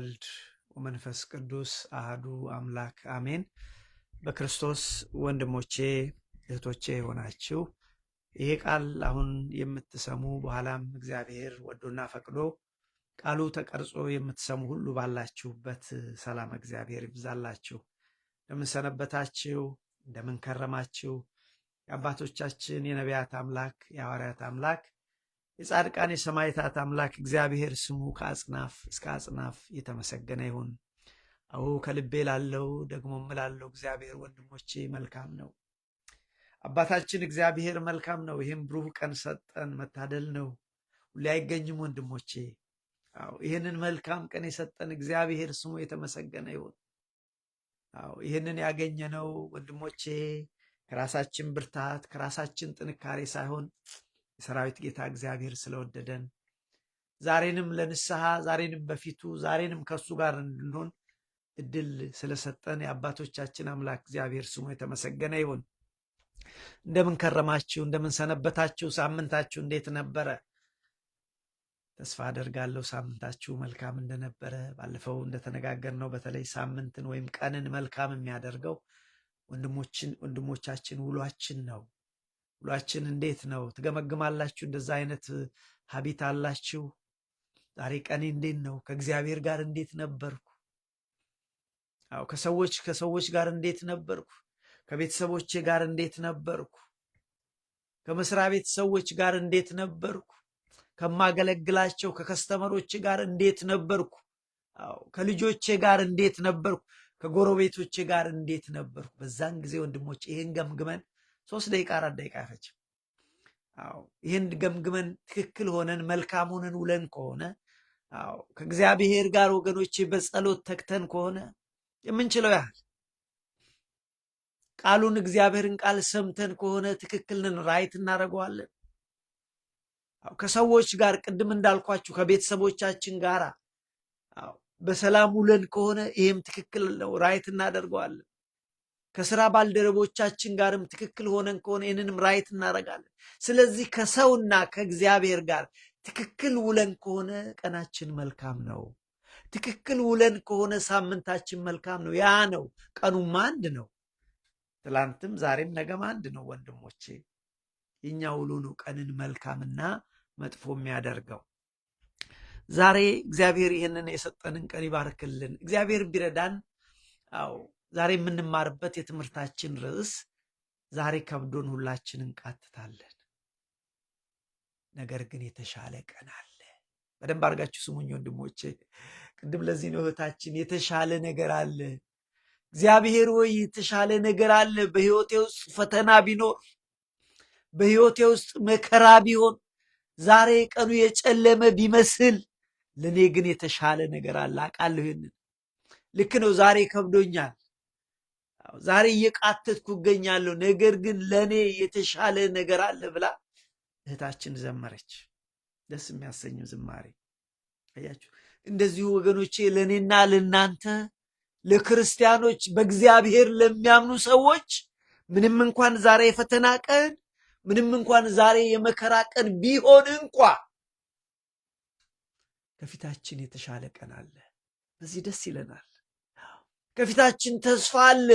ወልድ ወመንፈስ ቅዱስ አህዱ አምላክ አሜን። በክርስቶስ ወንድሞቼ እህቶቼ ሆናችሁ ይሄ ቃል አሁን የምትሰሙ በኋላም እግዚአብሔር ወዶና ፈቅዶ ቃሉ ተቀርጾ የምትሰሙ ሁሉ ባላችሁበት ሰላም እግዚአብሔር ይብዛላችሁ። እንደምን ሰነበታችሁ? እንደምን ከረማችሁ? የአባቶቻችን የነቢያት አምላክ የሐዋርያት አምላክ የጻድቃን የሰማዕታት አምላክ እግዚአብሔር ስሙ ከአጽናፍ እስከ አጽናፍ የተመሰገነ ይሁን። አዎ ከልቤ ላለው ደግሞ ምላለው እግዚአብሔር ወንድሞቼ መልካም ነው። አባታችን እግዚአብሔር መልካም ነው። ይህም ብሩህ ቀን ሰጠን፣ መታደል ነው። ሁሌ አይገኝም ወንድሞቼ። አዎ ይህንን መልካም ቀን የሰጠን እግዚአብሔር ስሙ የተመሰገነ ይሁን። አዎ ይህንን ያገኘነው ወንድሞቼ ከራሳችን ብርታት ከራሳችን ጥንካሬ ሳይሆን የሰራዊት ጌታ እግዚአብሔር ስለወደደን ዛሬንም ለንስሐ ዛሬንም በፊቱ ዛሬንም ከሱ ጋር እንድንሆን እድል ስለሰጠን የአባቶቻችን አምላክ እግዚአብሔር ስሙ የተመሰገነ ይሁን። እንደምን ከረማችሁ? እንደምን ሰነበታችሁ? ሳምንታችሁ እንዴት ነበረ? ተስፋ አደርጋለሁ ሳምንታችሁ መልካም እንደነበረ። ባለፈው እንደተነጋገርነው በተለይ ሳምንትን ወይም ቀንን መልካም የሚያደርገው ወንድሞቻችን ውሏችን ነው። ውሏችን እንዴት ነው? ትገመግማላችሁ? እንደዛ አይነት ሀቢት አላችሁ? ዛሬ ቀኔ እንዴት ነው? ከእግዚአብሔር ጋር እንዴት ነበርኩ? አዎ ከሰዎች ጋር እንዴት ነበርኩ? ከቤተሰቦቼ ጋር እንዴት ነበርኩ? ከመስሪያ ቤት ሰዎች ጋር እንዴት ነበርኩ? ከማገለግላቸው ከከስተመሮቼ ጋር እንዴት ነበርኩ? አዎ ከልጆቼ ጋር እንዴት ነበርኩ? ከጎረቤቶቼ ጋር እንዴት ነበርኩ? በዛን ጊዜ ወንድሞች ይሄን ገምግመን 3 ደቂቃ 4 ደቂቃ አይፈጅም። አዎ ይህን ገምግመን ትክክል ሆነን መልካም ሆነን ውለን ከሆነ አዎ ከእግዚአብሔር ጋር ወገኖቼ በጸሎት ተግተን ከሆነ የምንችለው ያህል ቃሉን እግዚአብሔርን ቃል ሰምተን ከሆነ ትክክልን ራይት እናደርገዋለን። አዎ ከሰዎች ጋር ቅድም እንዳልኳችሁ ከቤተሰቦቻችን ጋር አዎ በሰላም ውለን ከሆነ ይህም ትክክል ነው፣ ራይት እናደርገዋለን። ከስራ ባልደረቦቻችን ጋርም ትክክል ሆነን ከሆነ ይህንንም ራይት እናደርጋለን። ስለዚህ ከሰውና ከእግዚአብሔር ጋር ትክክል ውለን ከሆነ ቀናችን መልካም ነው። ትክክል ውለን ከሆነ ሳምንታችን መልካም ነው። ያ ነው ቀኑም አንድ ነው። ትላንትም ዛሬም ነገም አንድ ነው ወንድሞቼ። የኛ ውሎ ነው ቀንን መልካምና መጥፎ የሚያደርገው። ዛሬ እግዚአብሔር ይህንን የሰጠንን ቀን ይባርክልን። እግዚአብሔር ቢረዳን አዎ ዛሬ የምንማርበት የትምህርታችን ርዕስ ዛሬ ከብዶን ሁላችን እንቃትታለን፣ ነገር ግን የተሻለ ቀን አለ። በደንብ አድርጋችሁ ስሙኝ ወንድሞቼ። ቅድም ለዚህ ነው እህታችን የተሻለ ነገር አለ። እግዚአብሔር ወይ የተሻለ ነገር አለ። በህይወቴ ውስጥ ፈተና ቢኖር፣ በህይወቴ ውስጥ መከራ ቢሆን፣ ዛሬ ቀኑ የጨለመ ቢመስል፣ ለእኔ ግን የተሻለ ነገር አለ። አውቃለሁ ይህንን። ልክ ነው። ዛሬ ከብዶኛል፣ ዛሬ እየቃተትኩ እገኛለሁ፣ ነገር ግን ለእኔ የተሻለ ነገር አለ ብላ እህታችን ዘመረች። ደስ የሚያሰኘው ዝማሬ አያችሁ። እንደዚሁ ወገኖቼ ለእኔና ለእናንተ ለክርስቲያኖች በእግዚአብሔር ለሚያምኑ ሰዎች ምንም እንኳን ዛሬ የፈተና ቀን ምንም እንኳን ዛሬ የመከራ ቀን ቢሆን እንኳ ከፊታችን የተሻለ ቀን አለ። በዚህ ደስ ይለናል። ከፊታችን ተስፋ አለ።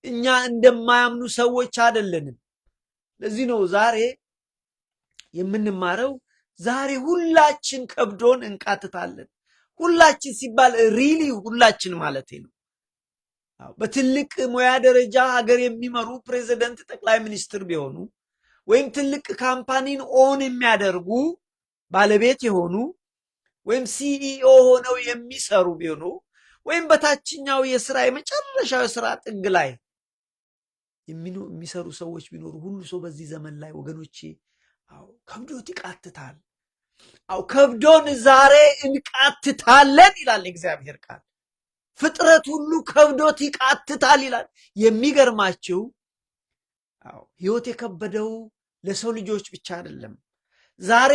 እኛ እንደማያምኑ ሰዎች አይደለንም። ለዚህ ነው ዛሬ የምንማረው። ዛሬ ሁላችን ከብዶን እንቃትታለን። ሁላችን ሲባል ሪሊ ሁላችን ማለት ነው። በትልቅ ሙያ ደረጃ ሀገር የሚመሩ ፕሬዚደንት፣ ጠቅላይ ሚኒስትር ቢሆኑ ወይም ትልቅ ካምፓኒን ኦን የሚያደርጉ ባለቤት የሆኑ ወይም ሲኢኦ ሆነው የሚሰሩ ቢሆኑ ወይም በታችኛው የስራ የመጨረሻው የስራ ጥግ ላይ የሚሰሩ ሰዎች ቢኖሩ ሁሉ ሰው በዚህ ዘመን ላይ ወገኖቼ አዎ ከብዶት ይቃትታል። አዎ ከብዶን ዛሬ እንቃትታለን ይላል እግዚአብሔር ቃል። ፍጥረት ሁሉ ከብዶት ይቃትታል ይላል። የሚገርማችሁ አዎ ህይወት የከበደው ለሰው ልጆች ብቻ አይደለም። ዛሬ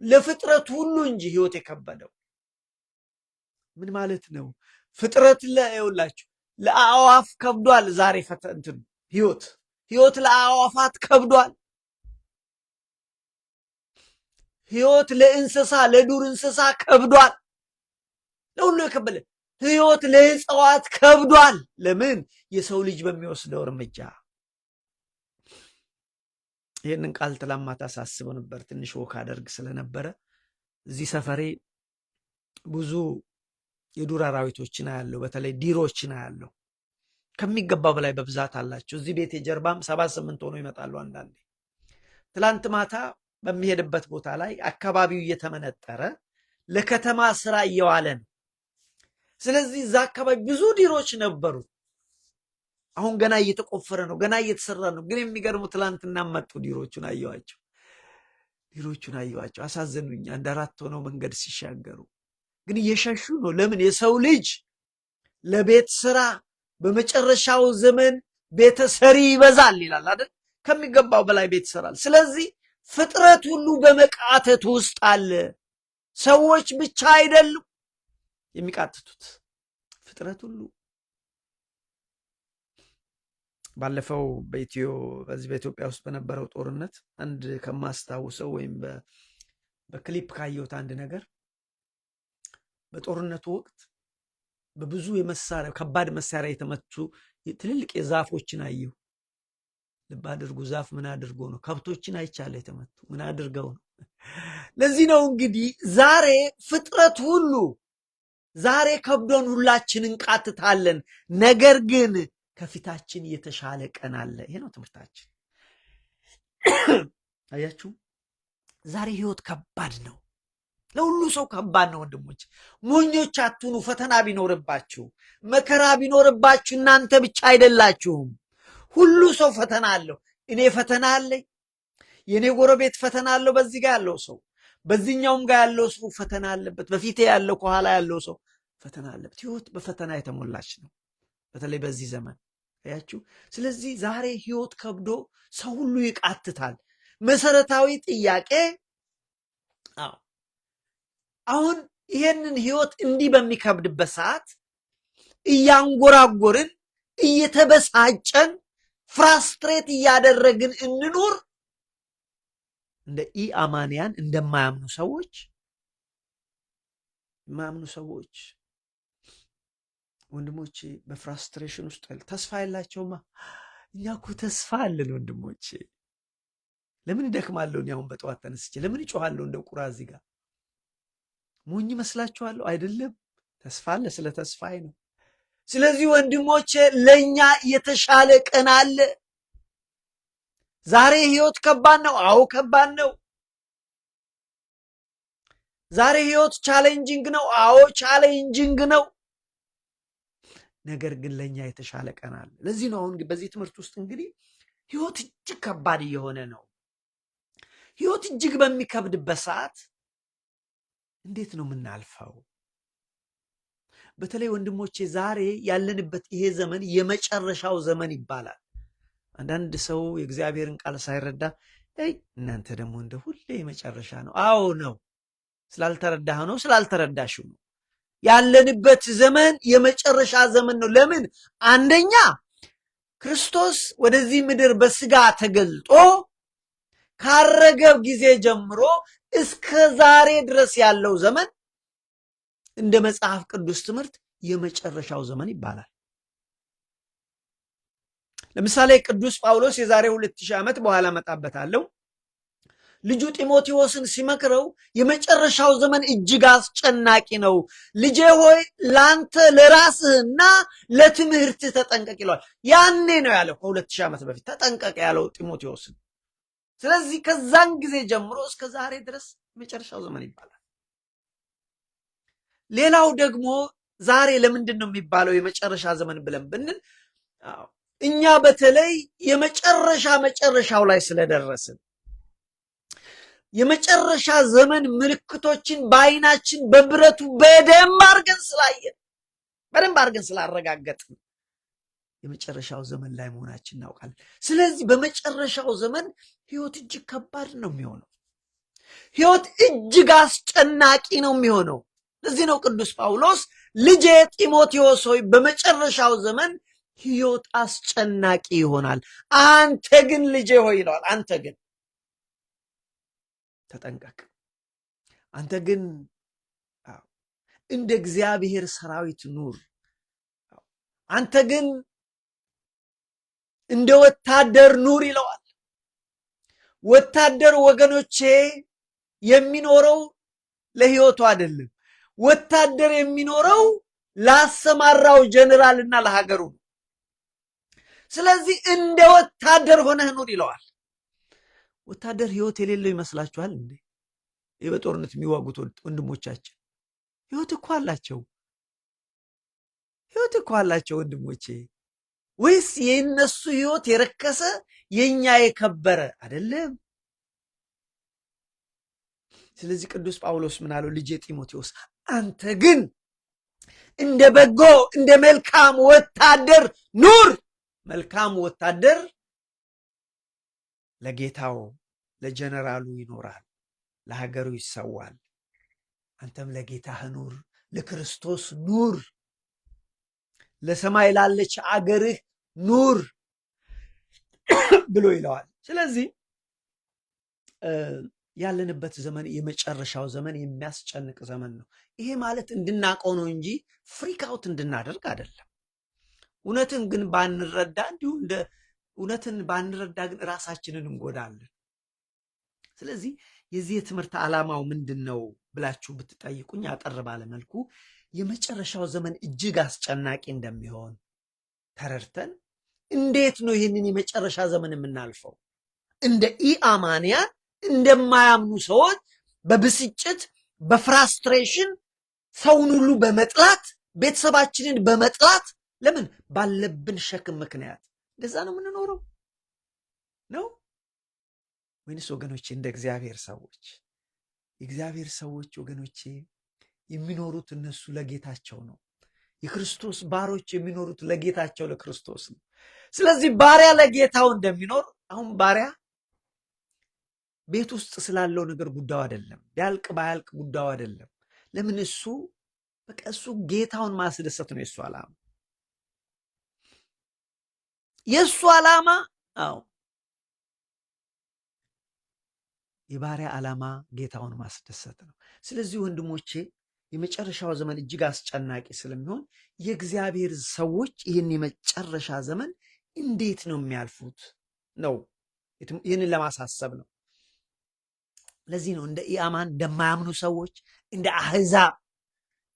ለፍጥረት ሁሉ እንጂ ህይወት የከበደው ምን ማለት ነው? ፍጥረት ለይውላችሁ ለአዋፍ ከብዷል። ዛሬ ፈተንትን ህይወት ለአዋፋት ከብዷል። ህይወት ለእንስሳ ለዱር እንስሳ ከብዷል። ለሁሉ የከበደ ሕይወት ለእጽዋት ከብዷል። ለምን? የሰው ልጅ በሚወስደው እርምጃ። ይህንን ቃል ትላማታ ሳስበው ነበር። ትንሽ ወክ አደርግ ስለነበረ እዚህ ሰፈሬ ብዙ የዱር አራዊቶችን አያለው። በተለይ ዲሮችን አያለው። ከሚገባው በላይ በብዛት አላቸው። እዚህ ቤት የጀርባም 7-8 ሆኖ ይመጣሉ አንዳንዴ። ትላንት ማታ በሚሄድበት ቦታ ላይ አካባቢው እየተመነጠረ ለከተማ ስራ እየዋለ ነው። ስለዚህ እዛ አካባቢ ብዙ ዲሮች ነበሩ። አሁን ገና እየተቆፈረ ነው፣ ገና እየተሰራ ነው። ግን የሚገርሙ ትላንትና መጡ። ዲሮቹን አየዋቸው፣ አሳዘኑኝ። 1-4 ሆነው መንገድ ሲሻገሩ ግን እየሸሹ ነው። ለምን? የሰው ልጅ ለቤት ስራ በመጨረሻው ዘመን ቤተሰሪ ይበዛል ይላል አይደል? ከሚገባው በላይ ቤት ይሰራል። ስለዚህ ፍጥረት ሁሉ በመቃተት ውስጥ አለ። ሰዎች ብቻ አይደሉም የሚቃትቱት፣ ፍጥረት ሁሉ። ባለፈው በዚህ በኢትዮጵያ ውስጥ በነበረው ጦርነት አንድ ከማስታውሰው ወይም በክሊፕ ካየሁት አንድ ነገር፣ በጦርነቱ ወቅት በብዙ ከባድ መሳሪያ የተመቱ ትልልቅ የዛፎችን አየሁ። ልብ አድርጉ፣ ዛፍ ምን አድርጎ ነው? ከብቶችን አይቻለ የተመቱ ምን አድርገው ነው? ለዚህ ነው እንግዲህ ዛሬ ፍጥረት ሁሉ ዛሬ ከብዶን ሁላችን እንቃትታለን። ነገር ግን ከፊታችን የተሻለ ቀን አለ። ይሄ ነው ትምህርታችን። አያችሁ፣ ዛሬ ህይወት ከባድ ነው። ለሁሉ ሰው ከባድ ነው ወንድሞች። ሞኞች አትሁኑ። ፈተና ቢኖርባችሁ፣ መከራ ቢኖርባችሁ እናንተ ብቻ አይደላችሁም። ሁሉ ሰው ፈተና አለው። እኔ ፈተና አለኝ፣ የእኔ ጎረቤት ፈተና አለው። በዚህ ጋር ያለው ሰው፣ በዚህኛውም ጋር ያለው ሰው ፈተና አለበት። በፊቴ ያለው ከኋላ ያለው ሰው ፈተና አለበት። ህይወት በፈተና የተሞላች ነው፣ በተለይ በዚህ ዘመን አያችሁ። ስለዚህ ዛሬ ህይወት ከብዶ ሰው ሁሉ ይቃትታል። መሰረታዊ ጥያቄ አሁን ይሄንን ህይወት እንዲህ በሚከብድበት ሰዓት እያንጎራጎርን እየተበሳጨን ፍራስትሬት እያደረግን እንኑር እንደ ኢአማንያን እንደማያምኑ ሰዎች ወንድሞቼ በፍራስትሬሽን ውስጥ ተስፋ የላቸውማ። እኛ እኮ ተስፋ አለን ወንድሞቼ። ለምን እደክማለሁ? እኔ አሁን በጠዋት ተነስቼ ለምን እጮሃለሁ እንደ ቁራ እዚህ ጋር? ሞኝ መስላችኋለሁ? አይደለም። ተስፋ አለ። ስለ ተስፋዬ ነው። ስለዚህ ወንድሞቼ ለኛ የተሻለ ቀን አለ። ዛሬ ህይወት ከባድ ነው። አዎ ከባድ ነው። ዛሬ ህይወት ቻሌንጂንግ ነው። አዎ ቻሌንጂንግ ነው። ነገር ግን ለኛ የተሻለ ቀን አለ። ለዚህ ነው አሁን በዚህ ትምህርት ውስጥ እንግዲህ ህይወት እጅግ ከባድ እየሆነ ነው። ህይወት እጅግ በሚከብድበት ሰዓት እንዴት ነው የምናልፈው? በተለይ ወንድሞቼ ዛሬ ያለንበት ይሄ ዘመን የመጨረሻው ዘመን ይባላል። አንዳንድ ሰው የእግዚአብሔርን ቃል ሳይረዳ እናንተ ደግሞ እንደ ሁሌ የመጨረሻ ነው። አዎ ነው። ስላልተረዳህ ነው፣ ስላልተረዳሽው ነው። ያለንበት ዘመን የመጨረሻ ዘመን ነው። ለምን? አንደኛ ክርስቶስ ወደዚህ ምድር በስጋ ተገልጦ ካረገ ጊዜ ጀምሮ እስከ ዛሬ ድረስ ያለው ዘመን እንደ መጽሐፍ ቅዱስ ትምህርት የመጨረሻው ዘመን ይባላል። ለምሳሌ ቅዱስ ጳውሎስ የዛሬ 2000 ዓመት በኋላ መጣበታለሁ ልጁ ጢሞቴዎስን ሲመክረው የመጨረሻው ዘመን እጅግ አስጨናቂ ነው፣ ልጄ ሆይ ላንተ ለራስህና ለትምህርትህ ተጠንቀቅ ይለዋል። ያኔ ነው ያለው፣ ከ2000 ዓመት በፊት ተጠንቀቅ ያለው ጢሞቴዎስን። ስለዚህ ከዛን ጊዜ ጀምሮ እስከ ዛሬ ድረስ የመጨረሻው ዘመን ይባላል። ሌላው ደግሞ ዛሬ ለምንድን ነው የሚባለው የመጨረሻ ዘመን ብለን ብንል እኛ በተለይ መጨረሻው ላይ ስለደረስን የመጨረሻ ዘመን ምልክቶችን በአይናችን በብረቱ በደንብ አድርገን ስላረጋገጥን የመጨረሻው ዘመን ላይ መሆናችን እናውቃለን። ስለዚህ በመጨረሻው ዘመን ህይወት እጅግ ከባድ ነው የሚሆነው። ህይወት እጅግ አስጨናቂ ነው የሚሆነው። ለዚህ ነው ቅዱስ ጳውሎስ ልጄ ጢሞቴዎስ ሆይ በመጨረሻው ዘመን ህይወት አስጨናቂ ይሆናል፣ አንተ ግን ልጄ ሆይ ይለዋል። አንተ ግን ተጠንቀቅ፣ አንተ ግን እንደ እግዚአብሔር ሰራዊት ኑር። አንተ ግን እንደ ወታደር ኑር ይለዋል። ወታደር ወገኖቼ የሚኖረው ለህይወቱ አይደለም። ወታደር የሚኖረው ላሰማራው ጀነራልና ለሀገሩ ነው። ስለዚህ እንደ ወታደር ሆነህ ኑር ይለዋል። ወታደር ህይወት የሌለው ይመስላችኋል እንዴ? ይህ በጦርነት የሚዋጉት ወንድሞቻችን ህይወት እኮ አላቸው። ህይወት እኮ አላቸው ወንድሞቼ። ወይስ የእነሱ ህይወት የረከሰ የኛ የከበረ አይደለም? ስለዚህ ቅዱስ ጳውሎስ ምን አለው? ልጄ ጢሞቴዎስ አንተ ግን እንደ በጎ እንደ መልካም ወታደር ኑር። መልካም ወታደር ለጌታው ለጀነራሉ ይኖራል፣ ለሀገሩ ይሰዋል። አንተም ለጌታህ ኑር፣ ለክርስቶስ ኑር፣ ለሰማይ ላለች አገርህ ኑር ብሎ ይለዋል። ስለዚህ ያለንበት ዘመን የመጨረሻው ዘመን የሚያስጨንቅ ዘመን ነው። ይሄ ማለት እንድናቀው ነው እንጂ ፍሪክ አውት እንድናደርግ አይደለም። እውነትን ግን ባንረዳ እንዲሁ እንደ እውነትን ባንረዳ ግን ራሳችንን እንጎዳለን። ስለዚህ የዚህ የትምህርት ዓላማው ምንድን ነው ብላችሁ ብትጠይቁኝ አጠር ባለ መልኩ የመጨረሻው ዘመን እጅግ አስጨናቂ እንደሚሆን ተረድተን እንዴት ነው ይህንን የመጨረሻ ዘመን የምናልፈው? እንደ ኢአማንያን እንደማያምኑ ሰዎች በብስጭት በፍራስትሬሽን ሰውን ሁሉ በመጥላት ቤተሰባችንን በመጥላት ለምን ባለብን ሸክም ምክንያት እንደዛ ነው የምንኖረው ነው ወይንስ ወገኖቼ እንደ እግዚአብሔር ሰዎች የእግዚአብሔር ሰዎች ወገኖቼ የሚኖሩት እነሱ ለጌታቸው ነው። የክርስቶስ ባሮች የሚኖሩት ለጌታቸው ለክርስቶስ ነው። ስለዚህ ባሪያ ለጌታው እንደሚኖር አሁን ባሪያ ቤት ውስጥ ስላለው ነገር ጉዳዩ አይደለም፣ ቢያልቅ ባያልቅ ጉዳዩ አይደለም። ለምን እሱ በቃ እሱ ጌታውን ማስደሰት ነው የሱ ዓላማ። የሱ ዓላማ የባሪያ ዓላማ ጌታውን ማስደሰት ነው። ስለዚህ ወንድሞቼ የመጨረሻው ዘመን እጅግ አስጨናቂ ስለሚሆን የእግዚአብሔር ሰዎች ይህን የመጨረሻ ዘመን እንዴት ነው የሚያልፉት ነው ይህንን ለማሳሰብ ነው። ለዚህ ነው እንደ ኢአማን እንደማያምኑ ሰዎች እንደ አህዛብ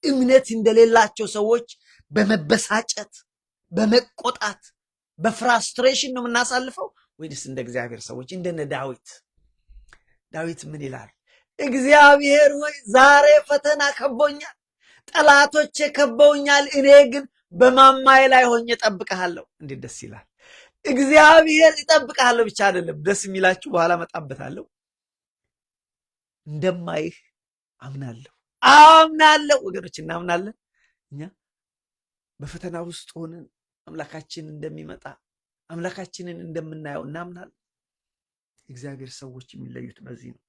እምነት እንደሌላቸው ሰዎች በመበሳጨት በመቆጣት በፍራስትሬሽን ነው የምናሳልፈው ወይስ እንደ እግዚአብሔር ሰዎች እንደነ ዳዊት ምን ይላል? እግዚአብሔር ሆይ ዛሬ ፈተና ከቦኛል፣ ጠላቶቼ ከበውኛል፣ እኔ ግን በማማዬ ላይ ሆኜ እጠብቅሃለሁ። እንዴት ደስ ይላል! እግዚአብሔር ይጠብቅሃለሁ ብቻ አይደለም ደስ የሚላችሁ፣ በኋላ መጣበታለሁ። እንደማይህ አምናለሁ። ወገኖች እናምናለን። እኛ በፈተና ውስጥ ሆነን አምላካችን እንደሚመጣ አምላካችንን እንደምናየው እናምናለን። እግዚአብሔር ሰዎች የሚለዩት በዚህ ነው።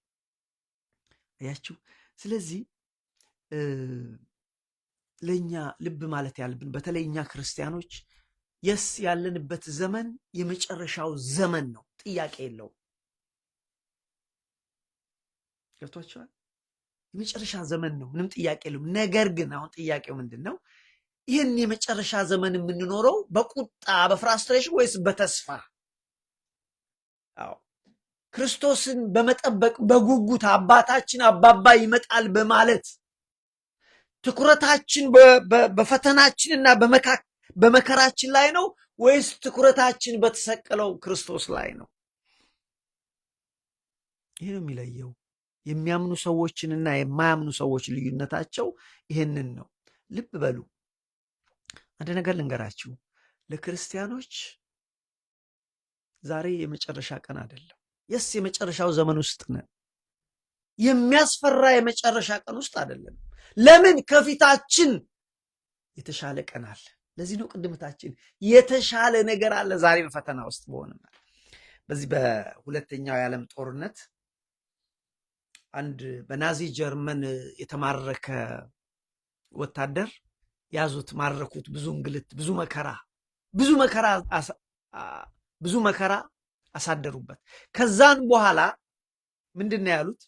አያችሁ። ስለዚህ ለእኛ ልብ ማለት ያለብን በተለይ እኛ ክርስቲያኖች ያለንበት ዘመን የመጨረሻው ዘመን ነው፣ ጥያቄ የለውም። ገብቷችኋል? የመጨረሻ ዘመን ነው፣ ምንም ጥያቄ የለውም። ነገር ግን አሁን ጥያቄው ምንድን ነው? ይህን የመጨረሻ ዘመን የምንኖረው በቁጣ በፍራስትሬሽን ወይስ በተስፋ? ክርስቶስን በመጠበቅ በጉጉት አባታችን አባባ ይመጣል በማለት ትኩረታችን በፈተናችንና በመከራችን ላይ ነው ወይስ ትኩረታችን በተሰቀለው ክርስቶስ ላይ ነው? ይህ ነው የሚለየው። የሚያምኑ ሰዎችንና የማያምኑ ሰዎች ልዩነታቸው ይህንን ነው። ልብ በሉ። አንድ ነገር ልንገራችሁ። ለክርስቲያኖች ዛሬ የመጨረሻ ቀን አይደለም። የመጨረሻው ዘመን ውስጥ ነን። የሚያስፈራ የመጨረሻ ቀን ውስጥ አይደለም። ለምን? ከፊታችን የተሻለ ቀን አለ። ለዚህ ነው ቅድምታችን የተሻለ ነገር አለ። ዛሬ በፈተና ውስጥ በሆነና በዚህ በሁለተኛው የዓለም ጦርነት አንድ በናዚ ጀርመን የተማረከ ወታደር ያዙት፣ ማረኩት። ብዙ እንግልት፣ ብዙ መከራ አሳደሩበት። ከዛን በኋላ ምንድን ነው ያሉት?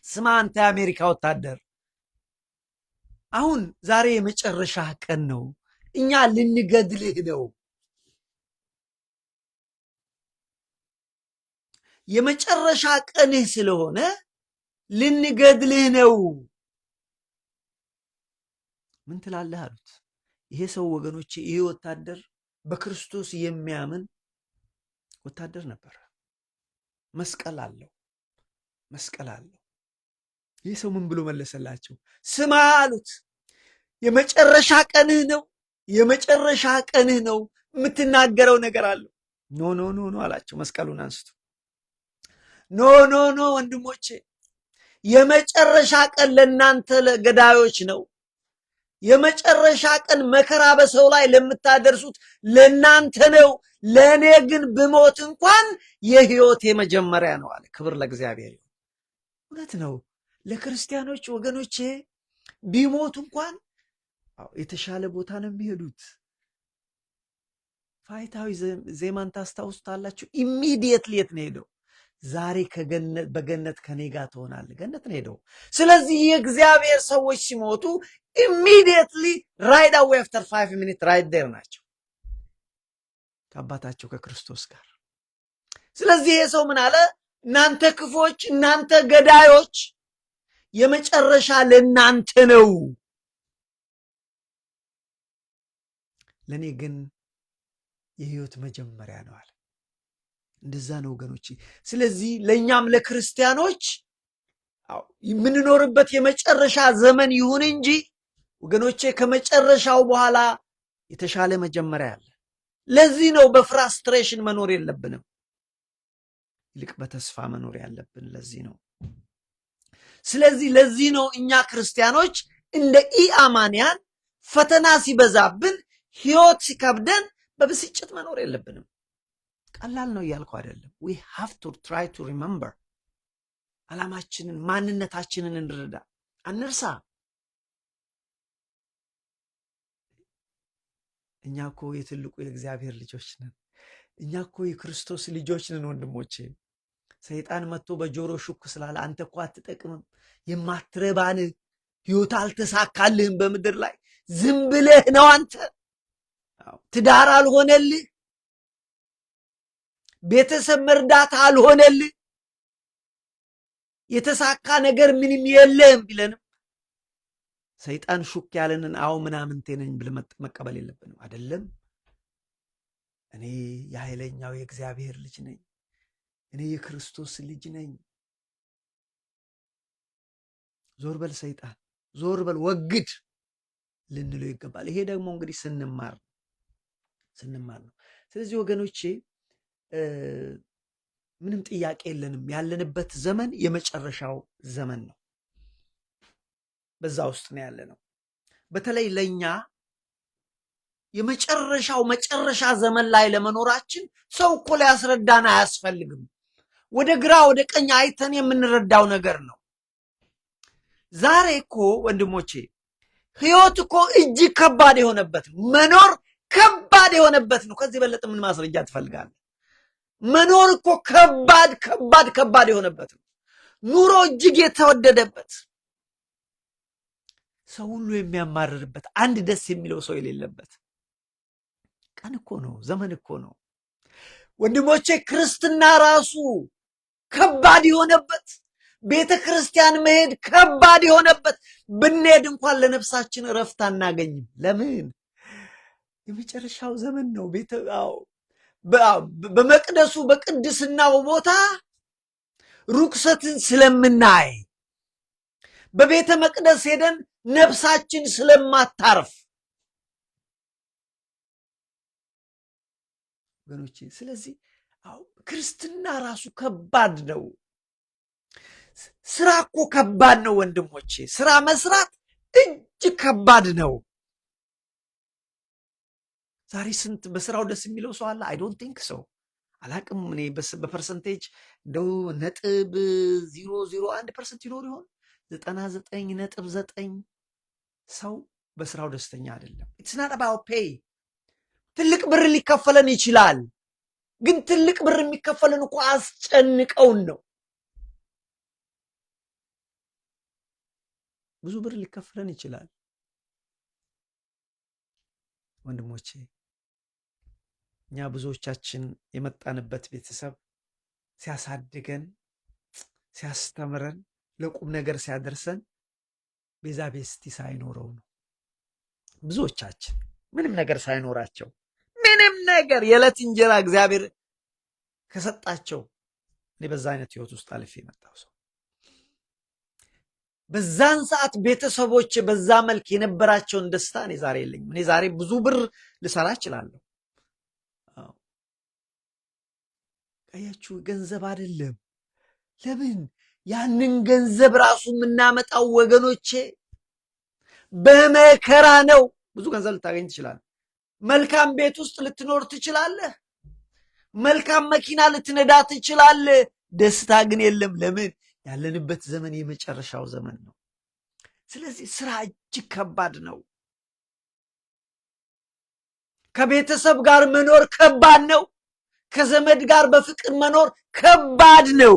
ስማ አንተ የአሜሪካ ወታደር አሁን ዛሬ የመጨረሻ ቀን ነው። እኛ ልንገድልህ ነው። የመጨረሻ ቀንህ ስለሆነ ልንገድልህ ነው። ምን ትላለህ አሉት። ይሄ ሰው ወገኖቼ፣ ይሄ ወታደር በክርስቶስ የሚያምን ወታደር ነበረ። መስቀል አለው፣ መስቀል አለው። ይህ ሰው ምን ብሎ መለሰላቸው? ስማ አሉት፣ የመጨረሻ ቀንህ ነው፣ የመጨረሻ ቀንህ ነው። የምትናገረው ነገር አለው። ኖ ኖ ኖ ኖ አላቸው፣ መስቀሉን አንስቶ። ኖ ኖ ኖ ወንድሞቼ፣ የመጨረሻ ቀን ለእናንተ ለገዳዮች ነው። የመጨረሻ ቀን መከራ በሰው ላይ ለምታደርሱት ለእናንተ ነው። ለእኔ ግን ብሞት እንኳን የሕይወቴ መጀመሪያ ነው አለ። ክብር ለእግዚአብሔር ይሁን። እውነት ነው። ለክርስቲያኖች ወገኖቼ ቢሞት እንኳን የተሻለ ቦታ ነው የሚሄዱት። ፋይታዊ ዜማን ታስታውሱታላችሁ? ኢሚዲየትሊ የት ነው ሄደው? ዛሬ በገነት ከኔ ጋር ትሆናለህ። ገነት ነው ሄደው። ስለዚህ የእግዚአብሔር ሰዎች ሲሞቱ ኢሚዲየትሊ ራይት አዌይ አፍተር 5 ሚኒት ራይት ዴር ናቸው ከአባታቸው ከክርስቶስ ጋር። ስለዚህ ይሄ ሰው ምን አለ? እናንተ ክፎች፣ እናንተ ገዳዮች፣ የመጨረሻ ለእናንተ ነው፣ ለእኔ ግን የህይወት መጀመሪያ ነው አለ። እንደዛ ነው ወገኖች። ስለዚህ ለእኛም ለክርስቲያኖች የምንኖርበት የመጨረሻ ዘመን ይሁን እንጂ ወገኖቼ ከመጨረሻው በኋላ የተሻለ መጀመሪያ አለ። ለዚህ ነው በፍራስትሬሽን መኖር የለብንም፣ ይልቅ በተስፋ መኖር ያለብን። ለዚህ ነው። ስለዚህ ለዚህ ነው እኛ ክርስቲያኖች እንደ ኢአማንያን ፈተና ሲበዛብን፣ ህይወት ሲከብደን በብስጭት መኖር የለብንም። ቀላል ነው እያልኩ አይደለም። we have to try to remember ዓላማችንን፣ ማንነታችንን እንረዳ፣ አንርሳ። እኛ እኮ የትልቁ የእግዚአብሔር ልጆች ነን። እኛ እኮ የክርስቶስ ልጆች ነን ወንድሞቼ። ሰይጣን መጥቶ በጆሮ ሹክ ስላለ አንተ እኮ አትጠቅምም፣ የማትረባን ህይወት አልተሳካልህም፣ በምድር ላይ ዝም ብለህ ነው አንተ፣ ትዳር አልሆነልህ፣ ቤተሰብ መርዳት አልሆነልህ፣ የተሳካ ነገር ምንም የለህም ቢለንም ሰይጣን ሹክ ያለንን አዎ ምናምንቴ ነኝ ብለህ መቀበል የለብንም። አይደለም፣ እኔ የኃይለኛው የእግዚአብሔር ልጅ ነኝ፣ እኔ የክርስቶስ ልጅ ነኝ። ዞር በል ሰይጣን፣ ዞር በል ወግድ ልንለው ይገባል። ይሄ ደግሞ እንግዲህ ስንማር ነው። ስለዚህ ወገኖቼ ምንም ጥያቄ የለንም፣ ያለንበት ዘመን የመጨረሻው ዘመን ነው። በዛ ውስጥ ነው ያለነው። በተለይ ለኛ የመጨረሻው መጨረሻ ዘመን ላይ ለመኖራችን ሰው እኮ ሊያስረዳን አያስፈልግም። ወደ ግራ ወደ ቀኝ አይተን የምንረዳው ነገር ነው። ዛሬ እኮ ወንድሞቼ ህይወት እኮ እጅግ ከባድ የሆነበት ነው። መኖር ከባድ የሆነበት ነው። ከዚህ በለጠ ምን ማስረጃ ትፈልጋለህ? መኖር እኮ ከባድ የሆነበት ነው። ኑሮ እጅግ የተወደደበት፣ ሰው ሁሉ የሚያማርርበት፣ አንድ ደስ የሚለው ሰው የሌለበት ቀን እኮ ነው፣ ዘመን እኮ ነው ወንድሞቼ። ክርስትና ራሱ ከባድ የሆነበት፣ ቤተ ክርስቲያን መሄድ ከባድ የሆነበት፣ ብንሄድ እንኳን ለነፍሳችን እረፍት አናገኝም። ለምን? የመጨረሻው ዘመን ነው። በመቅደሱ በቅድስናው ቦታ ርኩሰትን ስለምናይ፣ በቤተ መቅደስ ሄደን ነፍሳችን ስለማታርፍ ወገኖቼ፣ ስለዚህ ክርስትና ራሱ ከባድ ነው። ስራ እኮ ከባድ ነው ወንድሞቼ። ስራ መስራት እጅግ ከባድ ነው። ዛሬ ስንት በስራው ደስ የሚለው ሰው አለ? አይ ዶንት ቲንክ ሶ። አላቅም እኔ በፐርሰንቴጅ እንደው 0.001% ይኖር ይሆን? 99.9 ሰው በስራው ደስተኛ አይደለም። ኢትስ ናት አባውት ፔይ። ትልቅ ብር ሊከፈለን ይችላል፣ ግን ትልቅ ብር የሚከፈለን እኮ አስጨንቀውን ነው። ብዙ ብር ሊከፈለን ይችላል፣ ወንድሞቼ እኛ ብዙዎቻችን የመጣንበት ቤተሰብ ሲያሳድገን ሲያስተምረን ለቁም ነገር ሲያደርሰን ቤዛ ቤስቲ ሳይኖረው ነው። ብዙዎቻችን ምንም ነገር ሳይኖራቸው ምንም ነገር የዕለት እንጀራ እግዚአብሔር ከሰጣቸው እኔ በዛ አይነት ህይወት ውስጥ አልፌ የመጣው ሰው በዛን ሰዓት ቤተሰቦች በዛ መልክ የነበራቸውን ደስታ እኔ ዛሬ የለኝም። እኔ ዛሬ ብዙ ብር ልሰራ እችላለሁ። ቀያችሁ ገንዘብ አይደለም። ለምን ያንን ገንዘብ ራሱ የምናመጣው ወገኖቼ በመከራ ነው። ብዙ ገንዘብ ልታገኝ ትችላለህ። መልካም ቤት ውስጥ ልትኖር ትችላለህ። መልካም መኪና ልትነዳ ትችላለህ። ደስታ ግን የለም። ለምን? ያለንበት ዘመን የመጨረሻው ዘመን ነው። ስለዚህ ስራ እጅግ ከባድ ነው። ከቤተሰብ ጋር መኖር ከባድ ነው። ከዘመድ ጋር በፍቅር መኖር ከባድ ነው።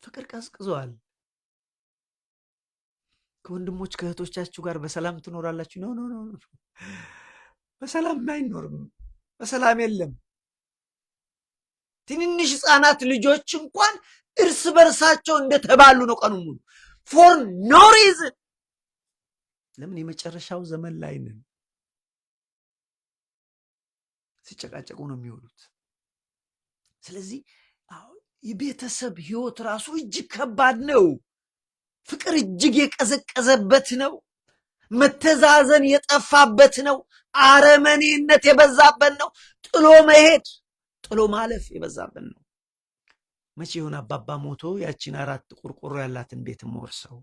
ፍቅር ቀዝቅዟል። ከወንድሞች ከእህቶቻችሁ ጋር በሰላም ትኖራላችሁ? ኖ ኖ ኖ፣ በሰላም አይኖርም። በሰላም የለም። ትንንሽ ህፃናት ልጆች እንኳን እርስ በርሳቸው እንደተባሉ ነው ቀኑ ሙሉ ፎር ኖ ሪዝን። ለምን? የመጨረሻው ዘመን ላይ ነን። ሲጨቃጨቁ ነው የሚውሉት። ስለዚህ የቤተሰብ ህይወት ራሱ እጅግ ከባድ ነው። ፍቅር እጅግ የቀዘቀዘበት ነው። መተዛዘን የጠፋበት ነው። አረመኔነት የበዛበት ነው። ጥሎ መሄድ ጥሎ ማለፍ የበዛበት ነው። መቼ ይሆን አባባ ሞቶ ያቺን 4 ቆርቆሮ ያላትን ቤት ወርሰው?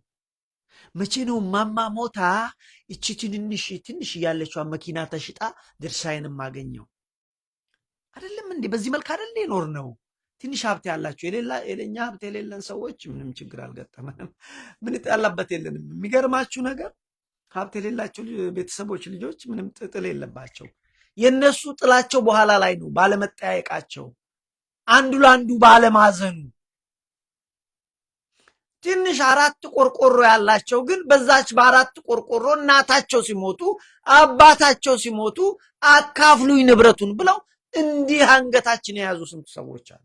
መቼ ነው ማማ ሞታ እቺ ትንሽ ያለችዋ መኪና ተሽጣ ድርሻዬን ማገኘው? አይደለም እንዴ? በዚህ መልክ አይደል ይኖር ነው። ትንሽ ሀብት ያላችሁ የለኛ ሀብት የሌለን ሰዎች ምንም ችግር አልገጠመንም። ምን ያላበት የለንም። የሚገርማችሁ ነገር ሀብት የሌላቸው ቤተሰቦች ልጆች ምንም ጥል የለባቸው። የነሱ ጥላቸው በኋላ ላይ ነው፣ ባለመጠያየቃቸው፣ አንዱ ለአንዱ ባለማዘኑ። ትንሽ 4 ቆርቆሮ ያላቸው ግን በዛች በ4 ቆርቆሮ እናታቸው ሲሞቱ አባታቸው ሲሞቱ አካፍሉኝ ንብረቱን ብለው እንዲህ አንገታችን የያዙ ስንት ሰዎች አሉ።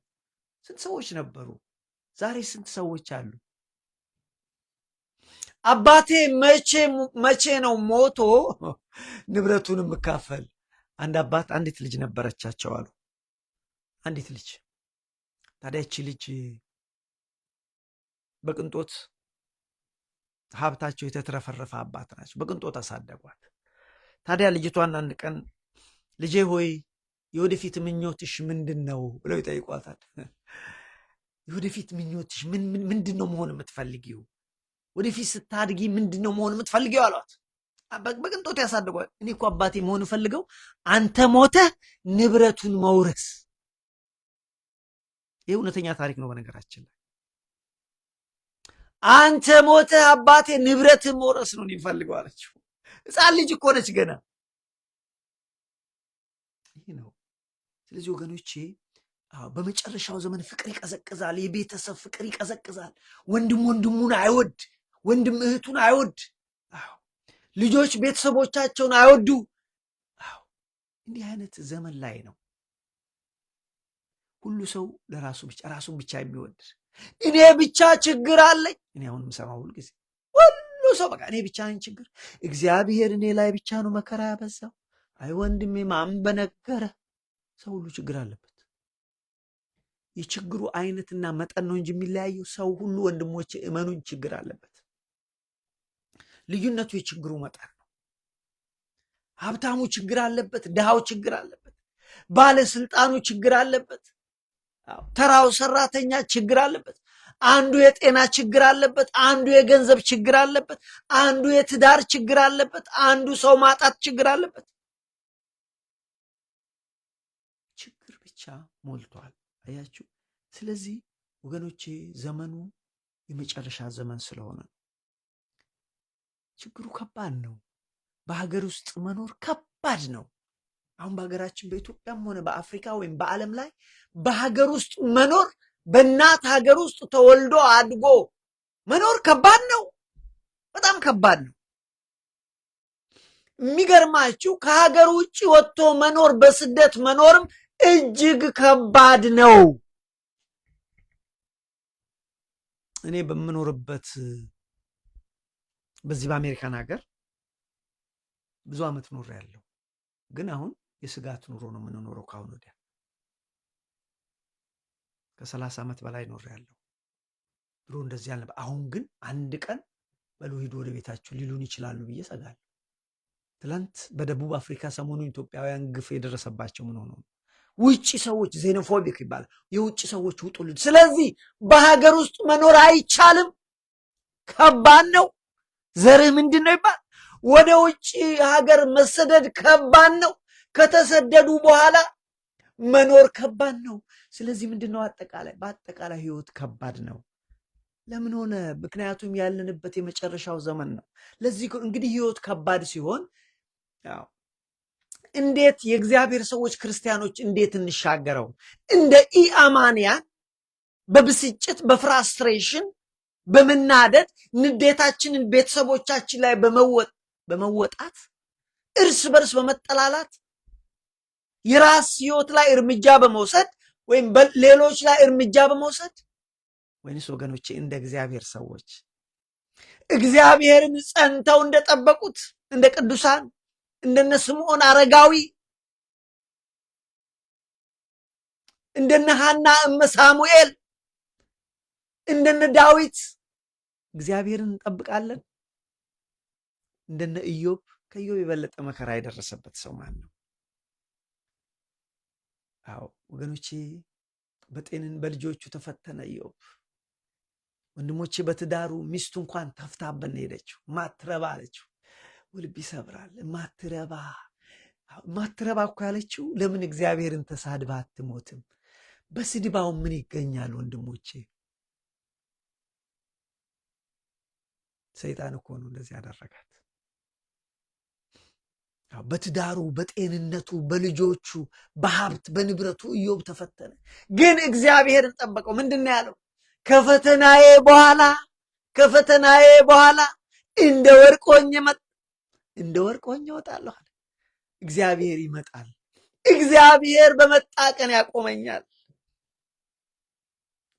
ስንት ሰዎች ነበሩ? ዛሬ ስንት ሰዎች አሉ? አባቴ መቼ ነው ሞቶ ንብረቱን የምካፈል? አንድ አባት አንዲት ልጅ ነበረቻቸው አሉ። አንዲት ልጅ። ታዲያ እቺ ልጅ በቅንጦት ሀብታቸው የተትረፈረፈ አባት ናቸው። በቅንጦት አሳደጓት። ታዲያ ልጅቷን አንድ ቀን ልጄ ሆይ የወደፊት ምኞትሽ ምንድን ነው ብለው ይጠይቋታል። የወደፊት ምኞትሽ ምንድን ነው መሆን የምትፈልጊው? ወደፊት ስታድጊ ምንድን ነው መሆን የምትፈልጊው አሏት። በቅንጦት ያሳደጓት። እኔ እኮ አባቴ መሆን ፈልገው አንተ ሞተህ ንብረቱን መውረስ። ይህ እውነተኛ ታሪክ ነው በነገራችን ላይ። አንተ ሞተህ አባቴ ንብረትን መውረስ ነው የሚፈልገው አለችው። ሕፃን ልጅ እኮ ነች ገና። ይህ ነው። ስለዚህ ወገኖቼ በመጨረሻው ዘመን ፍቅር ይቀዘቅዛል። የቤተሰብ ፍቅር ይቀዘቅዛል። ወንድም ወንድሙን አይወድ፣ ወንድም እህቱን አይወድ፣ ልጆች ቤተሰቦቻቸውን አይወዱ። እንዲህ አይነት ዘመን ላይ ነው ሁሉ ሰው ለራሱ ብቻ ራሱን ብቻ የሚወድ። እኔ ብቻ ችግር አለኝ። እኔ አሁን የምሰማው ሁሉ ጊዜ ሁሉ ሰው በቃ እኔ ብቻ ነኝ ችግር፣ እግዚአብሔር እኔ ላይ ብቻ ነው መከራ ያበዛው። አይ ወንድሜ ማን በነገረ? ሰው ሁሉ ችግር አለበት። የችግሩ አይነትና መጠን ነው እንጂ የሚለያየው። ሰው ሁሉ ወንድሞቼ እመኑኝ ችግር አለበት። ልዩነቱ የችግሩ መጠን ነው። ሀብታሙ ችግር አለበት፣ ድሃው ችግር አለበት፣ ባለስልጣኑ ችግር አለበት፣ ተራው ሰራተኛ ችግር አለበት። አንዱ የጤና ችግር አለበት፣ አንዱ የገንዘብ ችግር አለበት፣ አንዱ የትዳር ችግር አለበት፣ አንዱ ሰው ማጣት ችግር አለበት። ችግር ብቻ ሞልቷል። አያችሁ። ስለዚህ ወገኖቼ ዘመኑ የመጨረሻ ዘመን ስለሆነ ችግሩ ከባድ ነው። በሀገር ውስጥ መኖር ከባድ ነው። አሁን በሀገራችን በኢትዮጵያም ሆነ በአፍሪካ ወይም በዓለም ላይ በሀገር ውስጥ መኖር፣ በእናት ሀገር ውስጥ ተወልዶ አድጎ መኖር ከባድ ነው። በጣም ከባድ ነው። የሚገርማችሁ ከሀገር ውጭ ወጥቶ መኖር በስደት መኖርም እጅግ ከባድ ነው። እኔ በምኖርበት በዚህ በአሜሪካን ሀገር ብዙ ዓመት ኖሬያለሁ። ግን አሁን የስጋት ኑሮ ነው የምንኖረው። ካሁን ወዲያ ከ30 ዓመት በላይ ኖሬያለሁ። ድሮ እንደዚህ አልነበረ። አሁን ግን አንድ ቀን በሉ ሂዱ ወደ ቤታችሁ ሊሉን ይችላሉ ብዬ ሰጋለሁ። ትላንት በደቡብ አፍሪካ ሰሞኑን ኢትዮጵያውያን ግፍ የደረሰባቸው ምን ሆኖ ነው? ውጭ ሰዎች ዜኖፎቢክ ይባላል። የውጭ ሰዎች ውጡልን። ስለዚህ በሀገር ውስጥ መኖር አይቻልም። ከባድ ነው። ዘርህ ምንድን ነው ይባል። ወደ ውጭ ሀገር መሰደድ ከባድ ነው። ከተሰደዱ በኋላ መኖር ከባድ ነው። ስለዚህ ምንድን ነው በአጠቃላይ ህይወት ከባድ ነው። ለምን ሆነ? ምክንያቱም ያለንበት የመጨረሻው ዘመን ነው። ለዚህ እንግዲህ ህይወት ከባድ ሲሆን እንዴት የእግዚአብሔር ሰዎች ክርስቲያኖች እንዴት እንሻገረው? እንደ ኢአማንያን በብስጭት በፍራስትሬሽን በመናደድ ንዴታችንን ቤተሰቦቻችን ላይ በመወጣት እርስ በርስ በመጠላላት የራስ ህይወት ላይ እርምጃ በመውሰድ ወይም ሌሎች ላይ እርምጃ በመውሰድ ወይንስ ወገኖቼ እንደ እግዚአብሔር ሰዎች እግዚአብሔርን ጸንተው እንደጠበቁት እንደ ቅዱሳን እንደነ ስምዖን አረጋዊ እንደነ ሐና እመ ሳሙኤል እንደነ ዳዊት እግዚአብሔርን እንጠብቃለን? እንደነ ኢዮብ ከኢዮብ የበለጠ መከራ የደረሰበት ሰው ማን ነው? አዎ ወገኖቼ በልጆቹ ተፈተነ ኢዮብ። ወንድሞቼ በትዳሩ ሚስቱ እንኳን ተፍታበት ነው ሄደችው። ማትረባ አለችው። ልብ ይሰብራል። ማትረባ እኮ ያለችው ለምን እግዚአብሔርን ተሳድባ አትሞትም? በስድባው ምን ይገኛል? ወንድሞቼ ሰይጣን እኮ ነው እንደዚህ ያደረጋት። በትዳሩ በጤንነቱ በልጆቹ በሀብት በንብረቱ ኢዮብ ተፈተነ። ግን እግዚአብሔርን ጠበቀው። ምንድን ነው ያለው? ከፈተናዬ በኋላ እንደ ወርቅ ሆኜ እወጣለሁ። እግዚአብሔር ይመጣል። እግዚአብሔር በመጣ ቀን ያቆመኛል።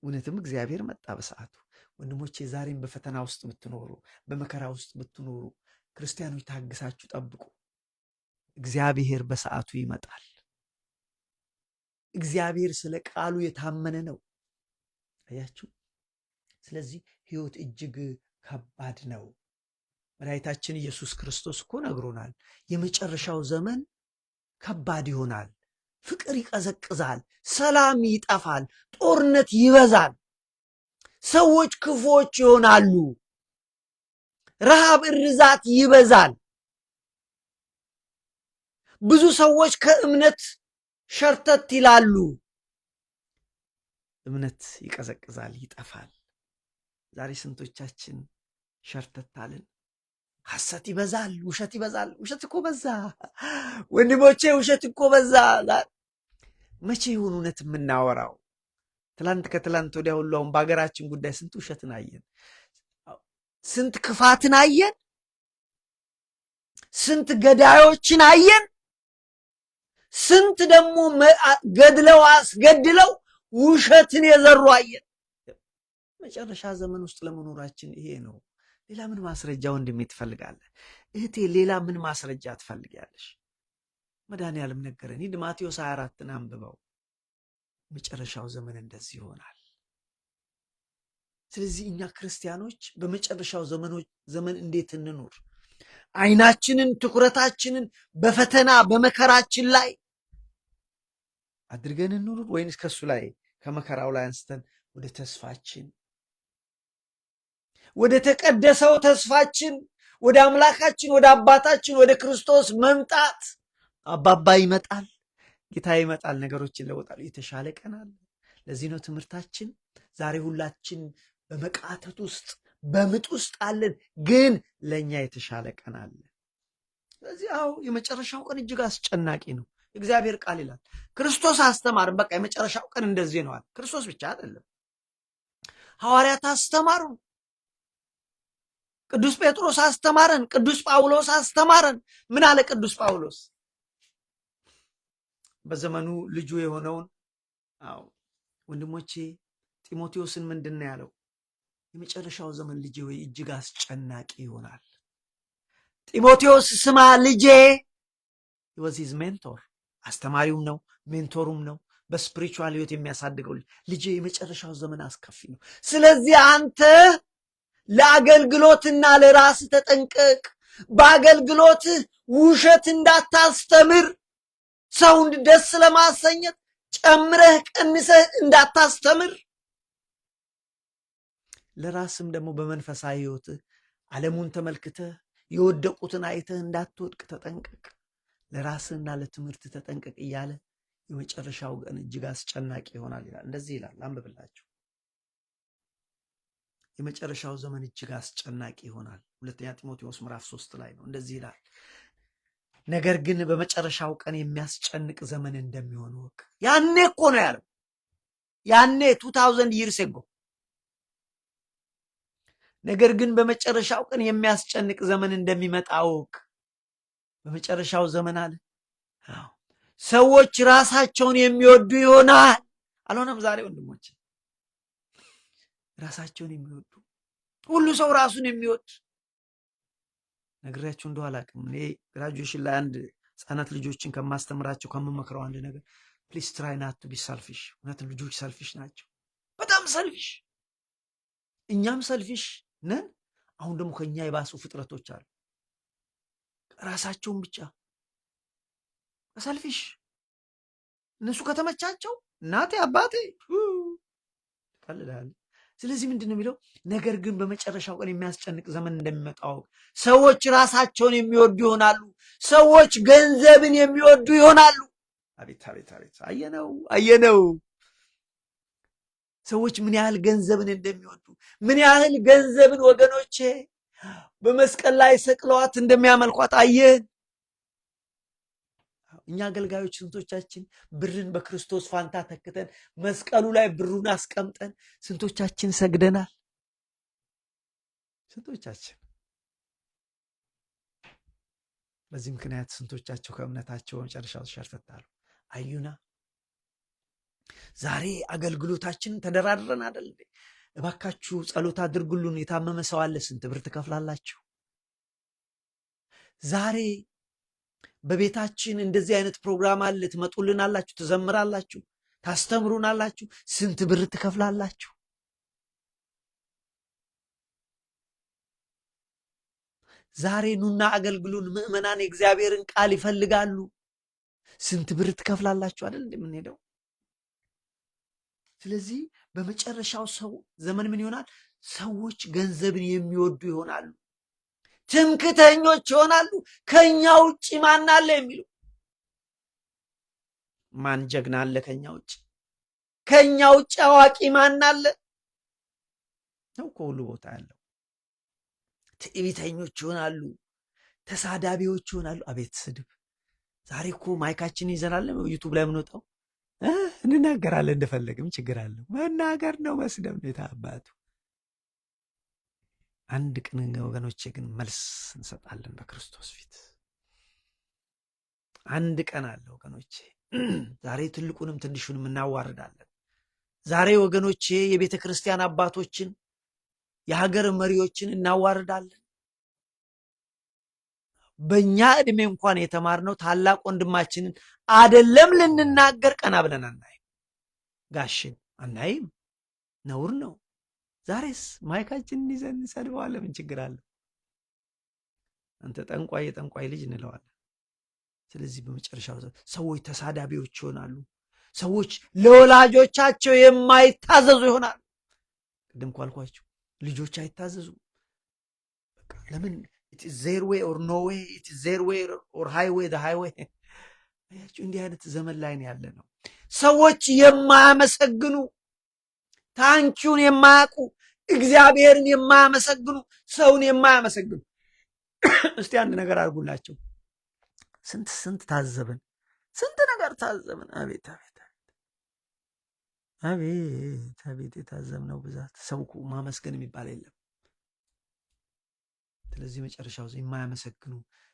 እውነትም እግዚአብሔር መጣ በሰዓቱ። ወንድሞቼ ዛሬም በፈተና ውስጥ ብትኖሩ በመከራ ውስጥ ብትኖሩ ክርስቲያኖች ታግሳችሁ ጠብቁ። እግዚአብሔር በሰዓቱ ይመጣል። እግዚአብሔር ስለ ቃሉ የታመነ ነው። አያችሁ። ስለዚህ ህይወት እጅግ ከባድ ነው። መድኃኒታችን ኢየሱስ ክርስቶስ እኮ ነግሮናል። የመጨረሻው ዘመን ከባድ ይሆናል። ፍቅር ይቀዘቅዛል፣ ሰላም ይጠፋል፣ ጦርነት ይበዛል፣ ሰዎች ክፉዎች ይሆናሉ፣ ረሃብ፣ እርዛት ይበዛል። ብዙ ሰዎች ከእምነት ሸርተት ይላሉ። እምነት ይቀዘቅዛል፣ ይጠፋል። ዛሬ ስንቶቻችን ሸርተት አልን? ሐሰት ይበዛል፣ ውሸት ይበዛል። ውሸት እኮ በዛ ወንድሞቼ፣ ውሸት እኮ በዛ። መቼ ይሁን እውነት የምናወራው? ትላንት ከትላንት ወዲያ ሁሉ አሁን በሀገራችን ጉዳይ ስንት ውሸትን አየን፣ ስንት ክፋትን አየን፣ ስንት ገዳዮችን አየን፣ ስንት ደግሞ ገድለው አስገድለው ውሸትን የዘሩ አየን። መጨረሻ ዘመን ውስጥ ለመኖራችን ይሄ ነው። ሌላ ምን ማስረጃ ወንድሜ ትፈልጋለህ? እህቴ ሌላ ምን ማስረጃ ትፈልጊያለሽ? መድኃኒዓለም ነገረን። ሂድ ማቴዎስ 24ን አንብበው። መጨረሻው ዘመን እንደዚህ ይሆናል። ስለዚህ እኛ ክርስቲያኖች በመጨረሻው ዘመን እንዴት እንኑር? አይናችንን ትኩረታችንን በፈተና በመከራችን ላይ አድርገን እንኑር ወይንስ ከሱ ላይ ከመከራው ላይ አንስተን ወደ ተስፋችን ወደ ተቀደሰው ተስፋችን ወደ አምላካችን ወደ አባታችን ወደ ክርስቶስ መምጣት? አባባ ይመጣል፣ ጌታ ይመጣል፣ ነገሮችን ይለወጣሉ፣ የተሻለ ቀን አለ። ለዚህ ነው ትምህርታችን ዛሬ ሁላችን በመቃተት ውስጥ በምጥ ውስጥ አለን፣ ግን ለኛ የተሻለ ቀን አለ። ስለዚህ የመጨረሻው ቀን እጅግ አስጨናቂ ነው። እግዚአብሔር ቃል ይላል፣ ክርስቶስ አስተማርን። በቃ የመጨረሻው ቀን እንደዚህ ነዋል። ክርስቶስ ብቻ አይደለም፣ ሐዋርያት አስተማሩ። ቅዱስ ጴጥሮስ አስተማረን። ቅዱስ ጳውሎስ አስተማረን። ምን አለ ቅዱስ ጳውሎስ? በዘመኑ ልጁ የሆነውን ወንድሞቼ ጢሞቴዎስን ምንድን ነው ያለው? የመጨረሻው ዘመን ልጄ ወይ እጅግ አስጨናቂ ይሆናል። ጢሞቴዎስ ስማ ልጄ። ወዚዝ ሜንቶር አስተማሪውም ነው ሜንቶሩም ነው። በስፒሪቹዋል ህይወት የሚያሳድገው ልጄ የመጨረሻው ዘመን አስከፊ ነው። ስለዚህ አንተ ለአገልግሎትና ለራስ ተጠንቀቅ። በአገልግሎት ውሸት እንዳታስተምር፣ ሰውን ደስ ለማሰኘት ጨምረህ ቀንሰህ እንዳታስተምር። ለራስም ደግሞ በመንፈሳዊ ህይወትህ ዓለሙን ተመልክተህ የወደቁትን አይተህ እንዳትወድቅ ተጠንቀቅ። ለራስህና ለትምህርት ተጠንቀቅ እያለ የመጨረሻው ቀን እጅግ አስጨናቂ ይሆናል ይላል። እንደዚህ ይላል፣ አንብብላችሁ። የመጨረሻው ዘመን እጅግ አስጨናቂ ይሆናል። ሁለተኛ ጢሞቴዎስ ምዕራፍ 3 ላይ ነው። እንደዚህ ይላል፣ ነገር ግን በመጨረሻው ቀን የሚያስጨንቅ ዘመን እንደሚሆን ወቅ። ያኔ እኮ ነው ያለው። ያኔ 2000 ይርስ ጎ። ነገር ግን በመጨረሻው ቀን የሚያስጨንቅ ዘመን እንደሚመጣ ወቅ። በመጨረሻው ዘመን አለ ሰዎች ራሳቸውን የሚወዱ ይሆናል። አልሆነም? ዛሬ ወንድሞች ራሳቸውን የሚወዱ ሁሉ ሰው ራሱን የሚወድ ነግራችሁ እንደው አላውቅም። እኔ ግራጁዌሽን ላይ አንድ ህጻናት ልጆችን ከማስተምራቸው ከምመክረው አንድ ነገር ፕሊዝ ትራይ ናት ቱ ቢ ሰልፊሽ። እውነትም ልጆች ሰልፊሽ ናቸው፣ በጣም ሰልፊሽ። እኛም ሰልፊሽ ነን። አሁን ደግሞ ከኛ የባሱ ፍጥረቶች አሉ፣ ራሳቸውን ብቻ ሰልፊሽ። እነሱ ከተመቻቸው እናቴ አባቴ ቀልዳል። ስለዚህ ምንድን ነው የሚለው? ነገር ግን በመጨረሻው ቀን የሚያስጨንቅ ዘመን እንደሚመጣው ሰዎች ራሳቸውን የሚወዱ ይሆናሉ። ሰዎች ገንዘብን የሚወዱ ይሆናሉ። አቤት አቤት አቤት! አየነው ሰዎች ምን ያህል ገንዘብን እንደሚወዱ፣ ምን ያህል ገንዘብን ወገኖቼ በመስቀል ላይ ሰቅለዋት እንደሚያመልኳት አየን። እኛ አገልጋዮች ስንቶቻችን ብርን በክርስቶስ ፋንታ ተክተን መስቀሉ ላይ ብሩን አስቀምጠን ስንቶቻችን ሰግደናል? ስንቶቻችን። በዚህ ምክንያት ስንቶቻቸው ከእምነታቸው በመጨረሻው ተሸርፈታሉ። አዩና ዛሬ አገልግሎታችንን ተደራድረን አይደል? እባካችሁ ጸሎት አድርጉልን፣ የታመመ ሰው አለ፣ ስንት ብር ትከፍላላችሁ? ዛሬ በቤታችን እንደዚህ አይነት ፕሮግራም አለ፣ ትመጡልን አላችሁ፣ ትዘምራላችሁ፣ ታስተምሩን አላችሁ፣ ስንት ብር ትከፍላላችሁ? ዛሬ ኑና አገልግሉን፣ ምዕመናን የእግዚአብሔርን ቃል ይፈልጋሉ፣ ስንት ብር ትከፍላላችሁ? አይደል እንደምንሄደው። ስለዚህ በመጨረሻው ሰው ዘመን ምን ይሆናል? ሰዎች ገንዘብን የሚወዱ ይሆናሉ፣ ትምክተኞች ይሆናሉ። ከኛ ውጭ ማን አለ የሚሉ፣ ማን ጀግና አለ ከኛ ውጭ? ከኛ ውጭ አዋቂ ማን አለ? ነው ከሁሉ ቦታ ያለው። ትዕቢተኞች ይሆናሉ፣ ተሳዳቢዎች ይሆናሉ። አቤት ስድብ! ዛሬ እኮ ማይካችን ይዘናል፣ ዩቱብ ላይ የምንወጣው እንናገራለን፣ እንደፈለግም ችግር አለው። መናገር ነው መስደብ ነው የታባቱ። አንድ ቀን ወገኖቼ ግን መልስ እንሰጣለን በክርስቶስ ፊት። አንድ ቀን አለ ወገኖቼ። ዛሬ ትልቁንም ትንሹንም እናዋርዳለን። ዛሬ ወገኖቼ የቤተ ክርስቲያን አባቶችን የሀገር መሪዎችን እናዋርዳለን። በእኛ ዕድሜ እንኳን የተማርነው ታላቅ ወንድማችንን አደለም ልንናገር ቀና ብለን አናይም። ጋሽን አናይም፣ ነውር ነው። ዛሬስ ማይካችንን ይዘን እንሰድበዋለን። ምን ችግር አለው? አንተ ጠንቋይ፣ የጠንቋይ ልጅ እንለዋለን። ስለዚህ በመጨረሻው ሰዎች ተሳዳቢዎች ይሆናሉ። ሰዎች ለወላጆቻቸው የማይታዘዙ ይሆናሉ። ቅድም ኳልኳቸው ልጆች አይታዘዙም። በቃ ለምን? it is their way or no way, it is their way or highway the highway። አያችሁ፣ እንዲህ አይነት ዘመን ላይ ነው ያለ ነው። ሰዎች የማያመሰግኑ፣ ታንኪውን የማያውቁ፣ እግዚአብሔርን የማያመሰግኑ፣ ሰውን የማያመሰግኑ። እስቲ አንድ ነገር አድርጉላቸው። ስንት ታዘብን፣ ስንት ነገር ታዘብን። አቤት አቤት አቤት አቤት! የታዘብነው ብዛት። ሰው ማመስገን የሚባል የለም። ስለዚህ መጨረሻው የማያመሰግኑ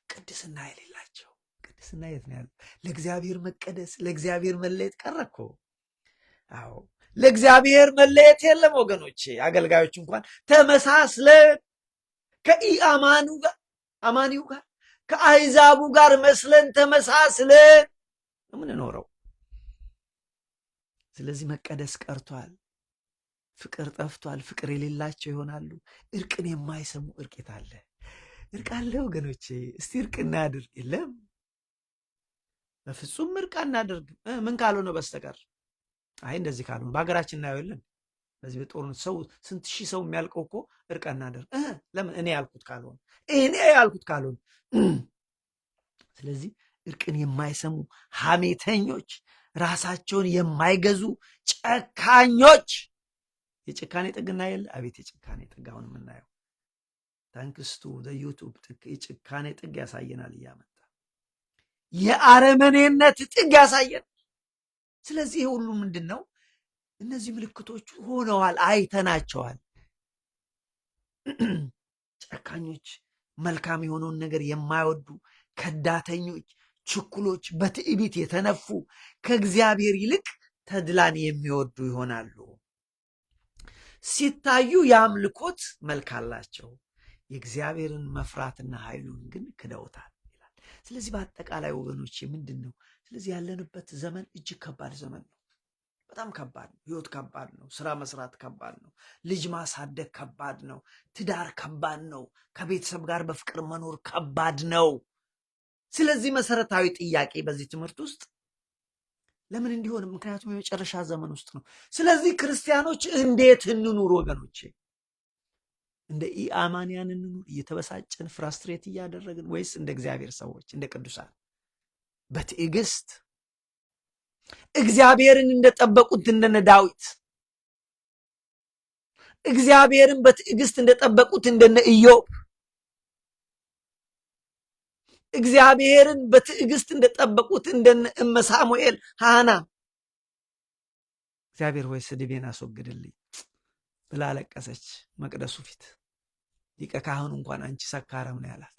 ቅድስና የሌላቸው። ቅድስና የት ነው ያለው? ለእግዚአብሔር መቀደስ፣ ለእግዚአብሔር መለየት ቀረ እኮ። አዎ ለእግዚአብሔር መለየት የለም ወገኖቼ። አገልጋዮች እንኳን ተመሳስለን አማኒው ጋር ከአሕዛቡ ጋር መስለን ተመሳስለን የምንኖረው። ስለዚህ መቀደስ ቀርቷል። ፍቅር ጠፍቷል። ፍቅር የሌላቸው ይሆናሉ። እርቅን የማይሰሙ እርቅ የት አለ? እርቅ አለ ወገኖቼ? እስቲ እርቅ እናድርግ። የለም በፍጹም እርቅ አናደርግም። ምን ካልሆነ በስተቀር አይ እንደዚህ ካልሆነ በሀገራችን እናየው የለን። በዚህ በጦርነት ሰው ስንት ሺህ ሰው የሚያልቀው እኮ እርቅ እናደርግ። ለምን? እኔ ያልኩት ካልሆነ። ስለዚህ እርቅን የማይሰሙ ሐሜተኞች፣ ራሳቸውን የማይገዙ ጨካኞች። የጭካኔ ጥግና የለ? አቤት የጭካኔ ጥግ! አሁን የምናየው ታንክስቱ ዩቱብ የጭካኔ ጥግ ያሳየናል እያመጣ የአረመኔነት ጥግ ያሳየናል። ስለዚህ ይህ ሁሉ ምንድን ነው? እነዚህ ምልክቶቹ ሆነዋል፣ አይተናቸዋል። ጨካኞች፣ መልካም የሆነውን ነገር የማይወዱ ከዳተኞች፣ ችኩሎች፣ በትዕቢት የተነፉ ከእግዚአብሔር ይልቅ ተድላን የሚወዱ ይሆናሉ። ሲታዩ የአምልኮት መልክ አላቸው፣ የእግዚአብሔርን መፍራትና ኃይሉን ግን ክደውታል ይላል። ስለዚህ በአጠቃላይ ወገኖች ምንድን ነው? ስለዚህ ያለንበት ዘመን እጅግ ከባድ ዘመን ነው። በጣም ከባድ ነው። ህይወት ከባድ ነው። ስራ መስራት ከባድ ነው። ልጅ ማሳደግ ከባድ ነው። ትዳር ከባድ ነው። ከቤተሰብ ጋር በፍቅር መኖር ከባድ ነው። ስለዚህ መሰረታዊ ጥያቄ በዚህ ትምህርት ውስጥ ለምን እንዲሆን? ምክንያቱም የመጨረሻ ዘመን ውስጥ ነው። ስለዚህ ክርስቲያኖች እንዴት እንኑር ወገኖቼ? እንደ ኢአማንያን እንኑር? እየተበሳጨን ፍራስትሬት እያደረግን፣ ወይስ እንደ እግዚአብሔር ሰዎች እንደ ቅዱሳን በትዕግስት እግዚአብሔርን እንደጠበቁት እንደነ ዳዊት፣ እግዚአብሔርን በትዕግስት እንደጠበቁት እንደነ ኢዮብ፣ እግዚአብሔርን በትዕግስት እንደጠበቁት እንደነ እመ ሳሙኤል ሐና፣ እግዚአብሔር ሆይ ስድቤን አስወግድልኝ ብላ አለቀሰች መቅደሱ ፊት። ሊቀ ካህኑ እንኳን አንቺ ሰካራም ነው ያላት።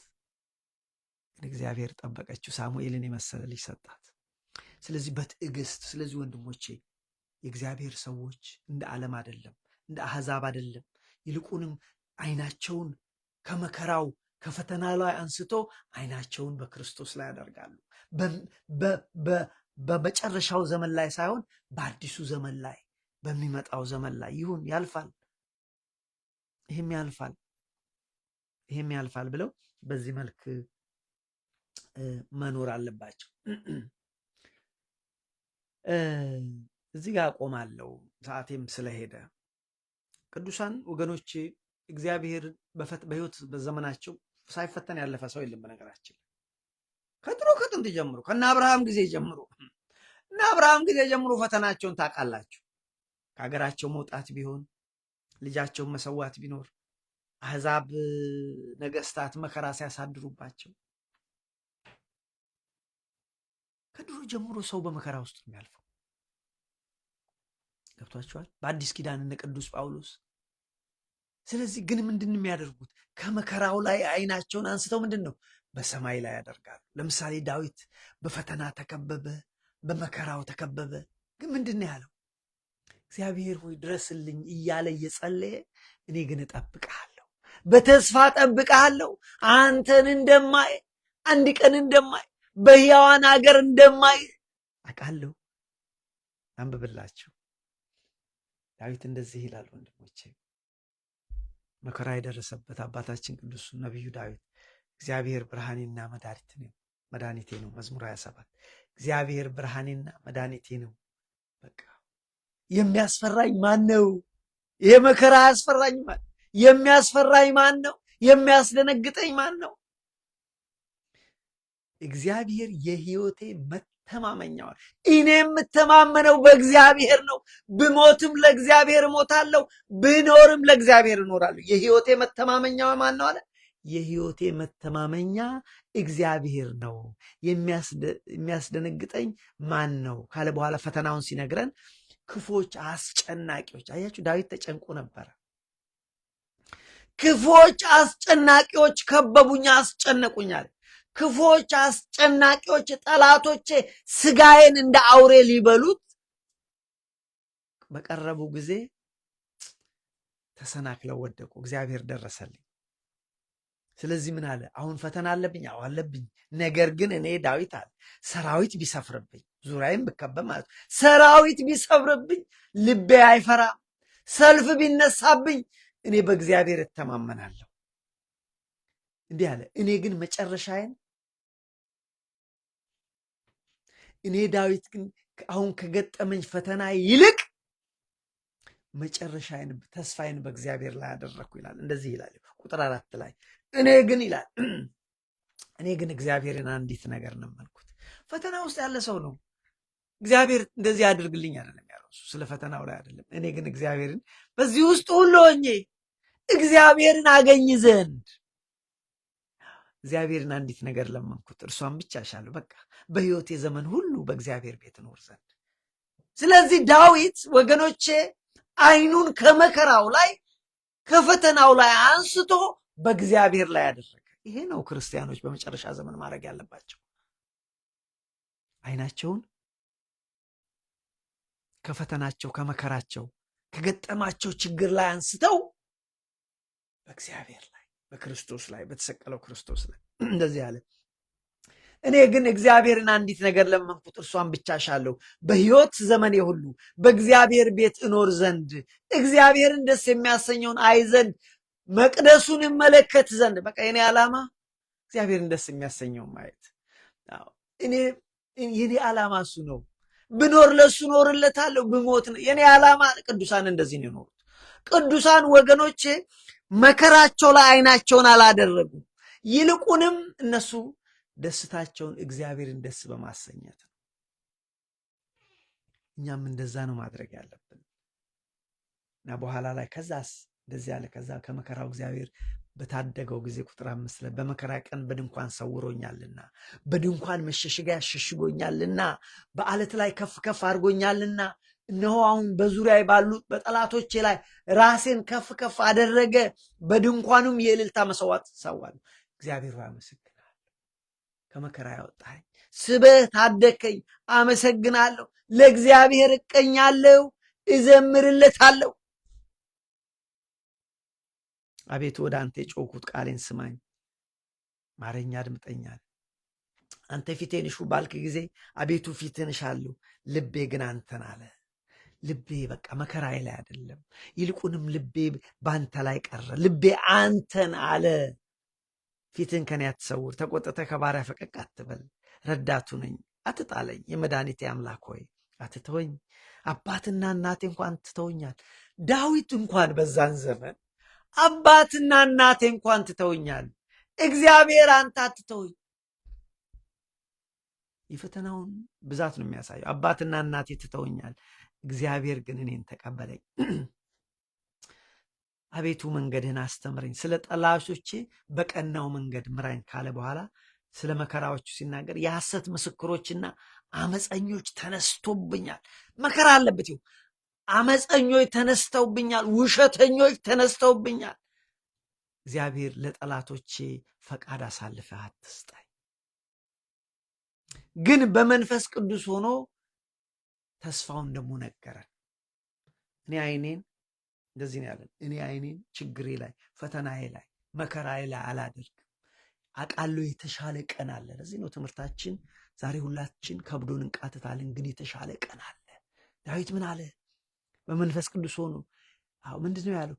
እግዚአብሔር ጠበቀችው፣ ሳሙኤልን የመሰለ ልጅ ሰጣት። ስለዚህ በትዕግስት። ስለዚህ ወንድሞቼ የእግዚአብሔር ሰዎች እንደ ዓለም አይደለም፣ እንደ አሕዛብ አይደለም። ይልቁንም አይናቸውን ከመከራው ከፈተና ላይ አንስቶ አይናቸውን በክርስቶስ ላይ ያደርጋሉ። በመጨረሻው ዘመን ላይ ሳይሆን በአዲሱ ዘመን ላይ፣ በሚመጣው ዘመን ላይ ይሁን ያልፋል፣ ይህም ያልፋል ብለው በዚህ መልክ መኖር አለባቸው። እዚህ ጋር አቆማለሁ፣ ሰዓቴም ስለሄደ። ቅዱሳን ወገኖቼ እግዚአብሔር በሕይወት በዘመናቸው ሳይፈተን ያለፈ ሰው የለም። በነገራችን ከጥንት ጀምሮ ከእነ አብርሃም ጊዜ ጀምሮ ፈተናቸውን ታውቃላችሁ። ከሀገራቸው መውጣት ቢሆን፣ ልጃቸውን መሰዋት ቢኖር፣ አሕዛብ ነገስታት መከራ ሲያሳድሩባቸው፣ ከድሮ ጀምሮ ሰው በመከራ ውስጥ ነው የሚያልፈው። ገብቷቸዋል። በአዲስ ኪዳን እነ ቅዱስ ጳውሎስ። ስለዚህ ግን ምንድን የሚያደርጉት? ከመከራው ላይ አይናቸውን አንስተው ምንድን ነው በሰማይ ላይ ያደርጋሉ። ለምሳሌ ዳዊት በፈተና ተከበበ፣ በመከራው ተከበበ። ግን ምንድን ነው ያለው? እግዚአብሔር ሆይ ድረስልኝ እያለ እየጸለየ እኔ ግን እጠብቅሃለሁ፣ በተስፋ እጠብቅሃለሁ፣ አንተን እንደማይ አንድ ቀን እንደማይ በሕያዋን ሀገር እንደማይ አውቃለሁ። አንብብላችሁ ዳዊት እንደዚህ ይላል ወንድሞቼ። መከራ የደረሰበት አባታችን ቅዱስ ነቢዩ ዳዊት እግዚአብሔር ብርሃኔና መድኃኒቴ ነው። መዝሙር 27 እግዚአብሔር ብርሃኔና መድኃኒቴ ነው። በቃ የሚያስፈራኝ ማን ነው? ይሄ መከራ ያስፈራኝ ማን? የሚያስፈራኝ ማን ነው? የሚያስደነግጠኝ ማን ነው? እግዚአብሔር የሕይወቴ መተማመኛዋ። እኔ የምተማመነው በእግዚአብሔር ነው። ብሞትም ለእግዚአብሔር እሞታለሁ፣ ብኖርም ለእግዚአብሔር እኖራለሁ። የሕይወቴ መተማመኛዋ ማን ነው አለ? የሕይወቴ መተማመኛ እግዚአብሔር ነው። የሚያስደነግጠኝ ማን ነው ካለ በኋላ ፈተናውን ሲነግረን ክፎች፣ አስጨናቂዎች። አያችሁ ዳዊት ተጨንቆ ነበረ። ክፉዎች አስጨናቂዎች ከበቡኝ፣ አስጨነቁኛል። ክፉዎች አስጨናቂዎች ጠላቶቼ ስጋዬን እንደ አውሬ ሊበሉት በቀረቡ ጊዜ ተሰናክለው ወደቁ። እግዚአብሔር ደረሰልኝ። ስለዚህ ምን አለ? አሁን ፈተና አለብኝ። አዎ አለብኝ። ነገር ግን እኔ ዳዊት አለ ሰራዊት ቢሰፍርብኝ፣ ዙሪያዬን ብከበብ ማለት ሰራዊት ቢሰፍርብኝ ልቤ አይፈራም። ሰልፍ ቢነሳብኝ እኔ በእግዚአብሔር እተማመናለሁ። እንዲህ አለ። እኔ ግን መጨረሻዬን እኔ ዳዊት ግን አሁን ከገጠመኝ ፈተና ይልቅ መጨረሻዬን ተስፋዬን በእግዚአብሔር ላይ አደረግኩ ይላል። እንደዚህ ይላል ቁጥር 4 ላይ እኔ ግን ይላል እኔ ግን እግዚአብሔርን አንዲት ነገር ለመንኩት። ፈተና ውስጥ ያለ ሰው ነው እግዚአብሔር እንደዚህ አድርግልኝ አይደለም ያለው፣ ስለ ፈተናው ላይ አይደለም። እኔ ግን እግዚአብሔርን በዚህ ውስጥ ሁሉ ሆኜ እግዚአብሔርን አገኝ ዘንድ እግዚአብሔርን አንዲት ነገር ለመንኩት፣ እርሷን ብቻ እሻለሁ። በቃ በሕይወቴ ዘመን ሁሉ በእግዚአብሔር ቤት እኖር ዘንድ። ስለዚህ ዳዊት ወገኖቼ አይኑን ከመከራው ላይ ከፈተናው ላይ አንስቶ በእግዚአብሔር ላይ ያደረገ። ይሄ ነው ክርስቲያኖች በመጨረሻ ዘመን ማድረግ ያለባቸው። አይናቸውን ከፈተናቸው ከመከራቸው ከገጠማቸው ችግር ላይ አንስተው በእግዚአብሔር ላይ በክርስቶስ ላይ በተሰቀለው ክርስቶስ ላይ እንደዚህ አለ። እኔ ግን እግዚአብሔርን አንዲት ነገር ለመንኩት፣ እርሷን ብቻ እሻለሁ፣ በሕይወት ዘመኔ ሁሉ በእግዚአብሔር ቤት እኖር ዘንድ፣ እግዚአብሔርን ደስ የሚያሰኘውን አይ ዘንድ፣ መቅደሱን እመለከት ዘንድ። በቃ የኔ ዓላማ እግዚአብሔርን ደስ የሚያሰኘውን ማየት። የኔ ዓላማ እሱ ነው። ብኖር ለእሱ እኖርለታለሁ፣ ብሞት ነው የኔ ዓላማ። ቅዱሳን እንደዚህ ነው የኖሩት። ቅዱሳን ወገኖቼ መከራቸው ላይ አይናቸውን አላደረጉም። ይልቁንም እነሱ ደስታቸውን እግዚአብሔርን ደስ በማሰኘት ነው። እኛም እንደዛ ነው ማድረግ ያለብን እና በኋላ ላይ ከዛስ እንደዚህ ያለ ከዛ ከመከራው እግዚአብሔር በታደገው ጊዜ ቁጥር 5 ላይ በመከራ ቀን በድንኳን ሰውሮኛልና፣ በድንኳን መሸሸጊያ ሸሽጎኛልና፣ በአለት ላይ ከፍ ከፍ አድርጎኛልና፣ እነሆ አሁን በዙሪያ ባሉት በጠላቶቼ ላይ ራሴን ከፍ ከፍ አደረገ፣ በድንኳኑም የእልልታ መሰዋት ሰዋለሁ። እግዚአብሔር ሆይ አመሰግናለሁ፣ ከመከራ ያወጣኝ፣ ስበህ ታደከኝ፣ አመሰግናለሁ። ለእግዚአብሔር እቀኛለሁ፣ እዘምርለታለሁ። አቤቱ ወደ አንተ የጮኩት ቃሌን ስማኝ፣ ማረኛ፣ አድምጠኛል። አንተ ፊቴን እሹ ባልክ ጊዜ አቤቱ ፊትን እሻለሁ፣ ልቤ ግን አንተን አለ። ልቤ በቃ መከራዬ ላይ አይደለም፣ ይልቁንም ልቤ በአንተ ላይ ቀረ። ልቤ አንተን አለ። ፊትን ከኔ አትሰውር፣ ተቆጥተ ከባሪያ ፈቀቅ አትበል። ረዳቱ ነኝ፣ አትጣለኝ። የመድኃኒቴ አምላክ ሆይ አትተወኝ። አባትና እናቴ እንኳን ትተውኛል። ዳዊት እንኳን በዛን ዘመን አባትና እናቴ እንኳን ትተውኛል፣ እግዚአብሔር አንተ አትተውኝ። የፈተናውን ብዛት ነው የሚያሳየው። አባትና እናቴ ትተውኛል፣ እግዚአብሔር ግን እኔን ተቀበለኝ። አቤቱ መንገድህን አስተምረኝ፣ ስለ ጠላቶቼ በቀናው መንገድ ምራኝ ካለ በኋላ ስለ መከራዎቹ ሲናገር የሐሰት ምስክሮችና አመፀኞች ተነስቶብኛል። መከራ አለበት። ይኸው አመፀኞች ተነስተውብኛል፣ ውሸተኞች ተነስተውብኛል። እግዚአብሔር ለጠላቶቼ ፈቃድ አሳልፈህ አትስጠኝ። ግን በመንፈስ ቅዱስ ሆኖ ተስፋውን ደግሞ ነገረን። እኔ አይኔን እንደዚህ ነው ያለን፣ እኔ አይኔን ችግሬ ላይ ፈተናዬ ላይ መከራዬ ላይ አላደርግም። አውቃለሁ የተሻለ ቀን አለ። ለዚህ ነው ትምህርታችን ዛሬ ሁላችን ከብዶን እንቃትታለን፣ ግን የተሻለ ቀን አለ። ዳዊት ምን አለ? በመንፈስ ቅዱስ ሆኖ ምንድን ነው ያለው?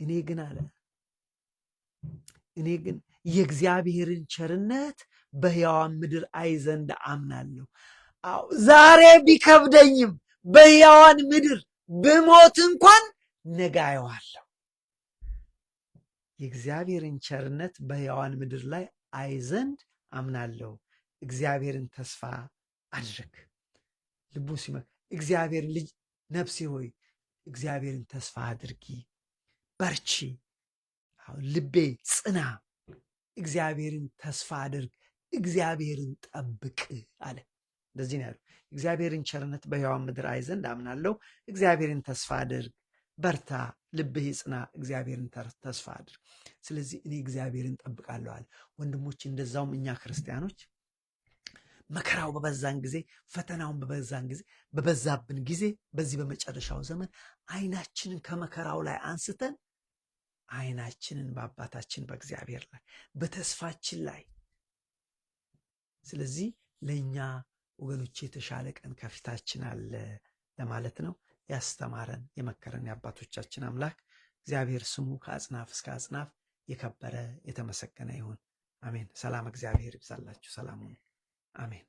እኔ ግን አለ እኔ ግን የእግዚአብሔርን ቸርነት በሕያዋን ምድር አይ ዘንድ አምናለሁ። ዛሬ ቢከብደኝም በሕያዋን ምድር ብሞት እንኳን ነገ አየዋለሁ። የእግዚአብሔርን ቸርነት በሕያዋን ምድር ላይ አይ ዘንድ አምናለሁ። እግዚአብሔርን ተስፋ አድርግ። ልቡ ሲመክ እግዚአብሔር ልጅ ነፍሴ ሆይ እግዚአብሔርን ተስፋ አድርጊ፣ በርቺ፣ ልቤ ጽና፣ እግዚአብሔርን ተስፋ አድርግ፣ እግዚአብሔርን ጠብቅ አለ። እንደዚህ ነው ያለው። እግዚአብሔርን ቸርነት በሕያዋን ምድር አይ ዘንድ አምናለሁ፣ እግዚአብሔርን ተስፋ አድርግ፣ በርታ፣ ልብህ ይጽና፣ እግዚአብሔርን ተስፋ አድርግ። ስለዚህ እኔ እግዚአብሔርን ጠብቃለሁ አለ። ወንድሞች እንደዛውም እኛ ክርስቲያኖች መከራው በበዛን ጊዜ፣ ፈተናውን በበዛብን ጊዜ በዚህ በመጨረሻው ዘመን አይናችንን ከመከራው ላይ አንስተን አይናችንን በአባታችን በእግዚአብሔር ላይ በተስፋችን ላይ። ስለዚህ ለእኛ ወገኖች የተሻለ ቀን ከፊታችን አለ ለማለት ነው። ያስተማረን የመከረን የአባቶቻችን አምላክ እግዚአብሔር ስሙ ከአጽናፍ እስከ አጽናፍ የከበረ የተመሰገነ ይሁን። አሜን። ሰላም እግዚአብሔር ይብዛላችሁ። ሰላም ሁኑ። አሜን።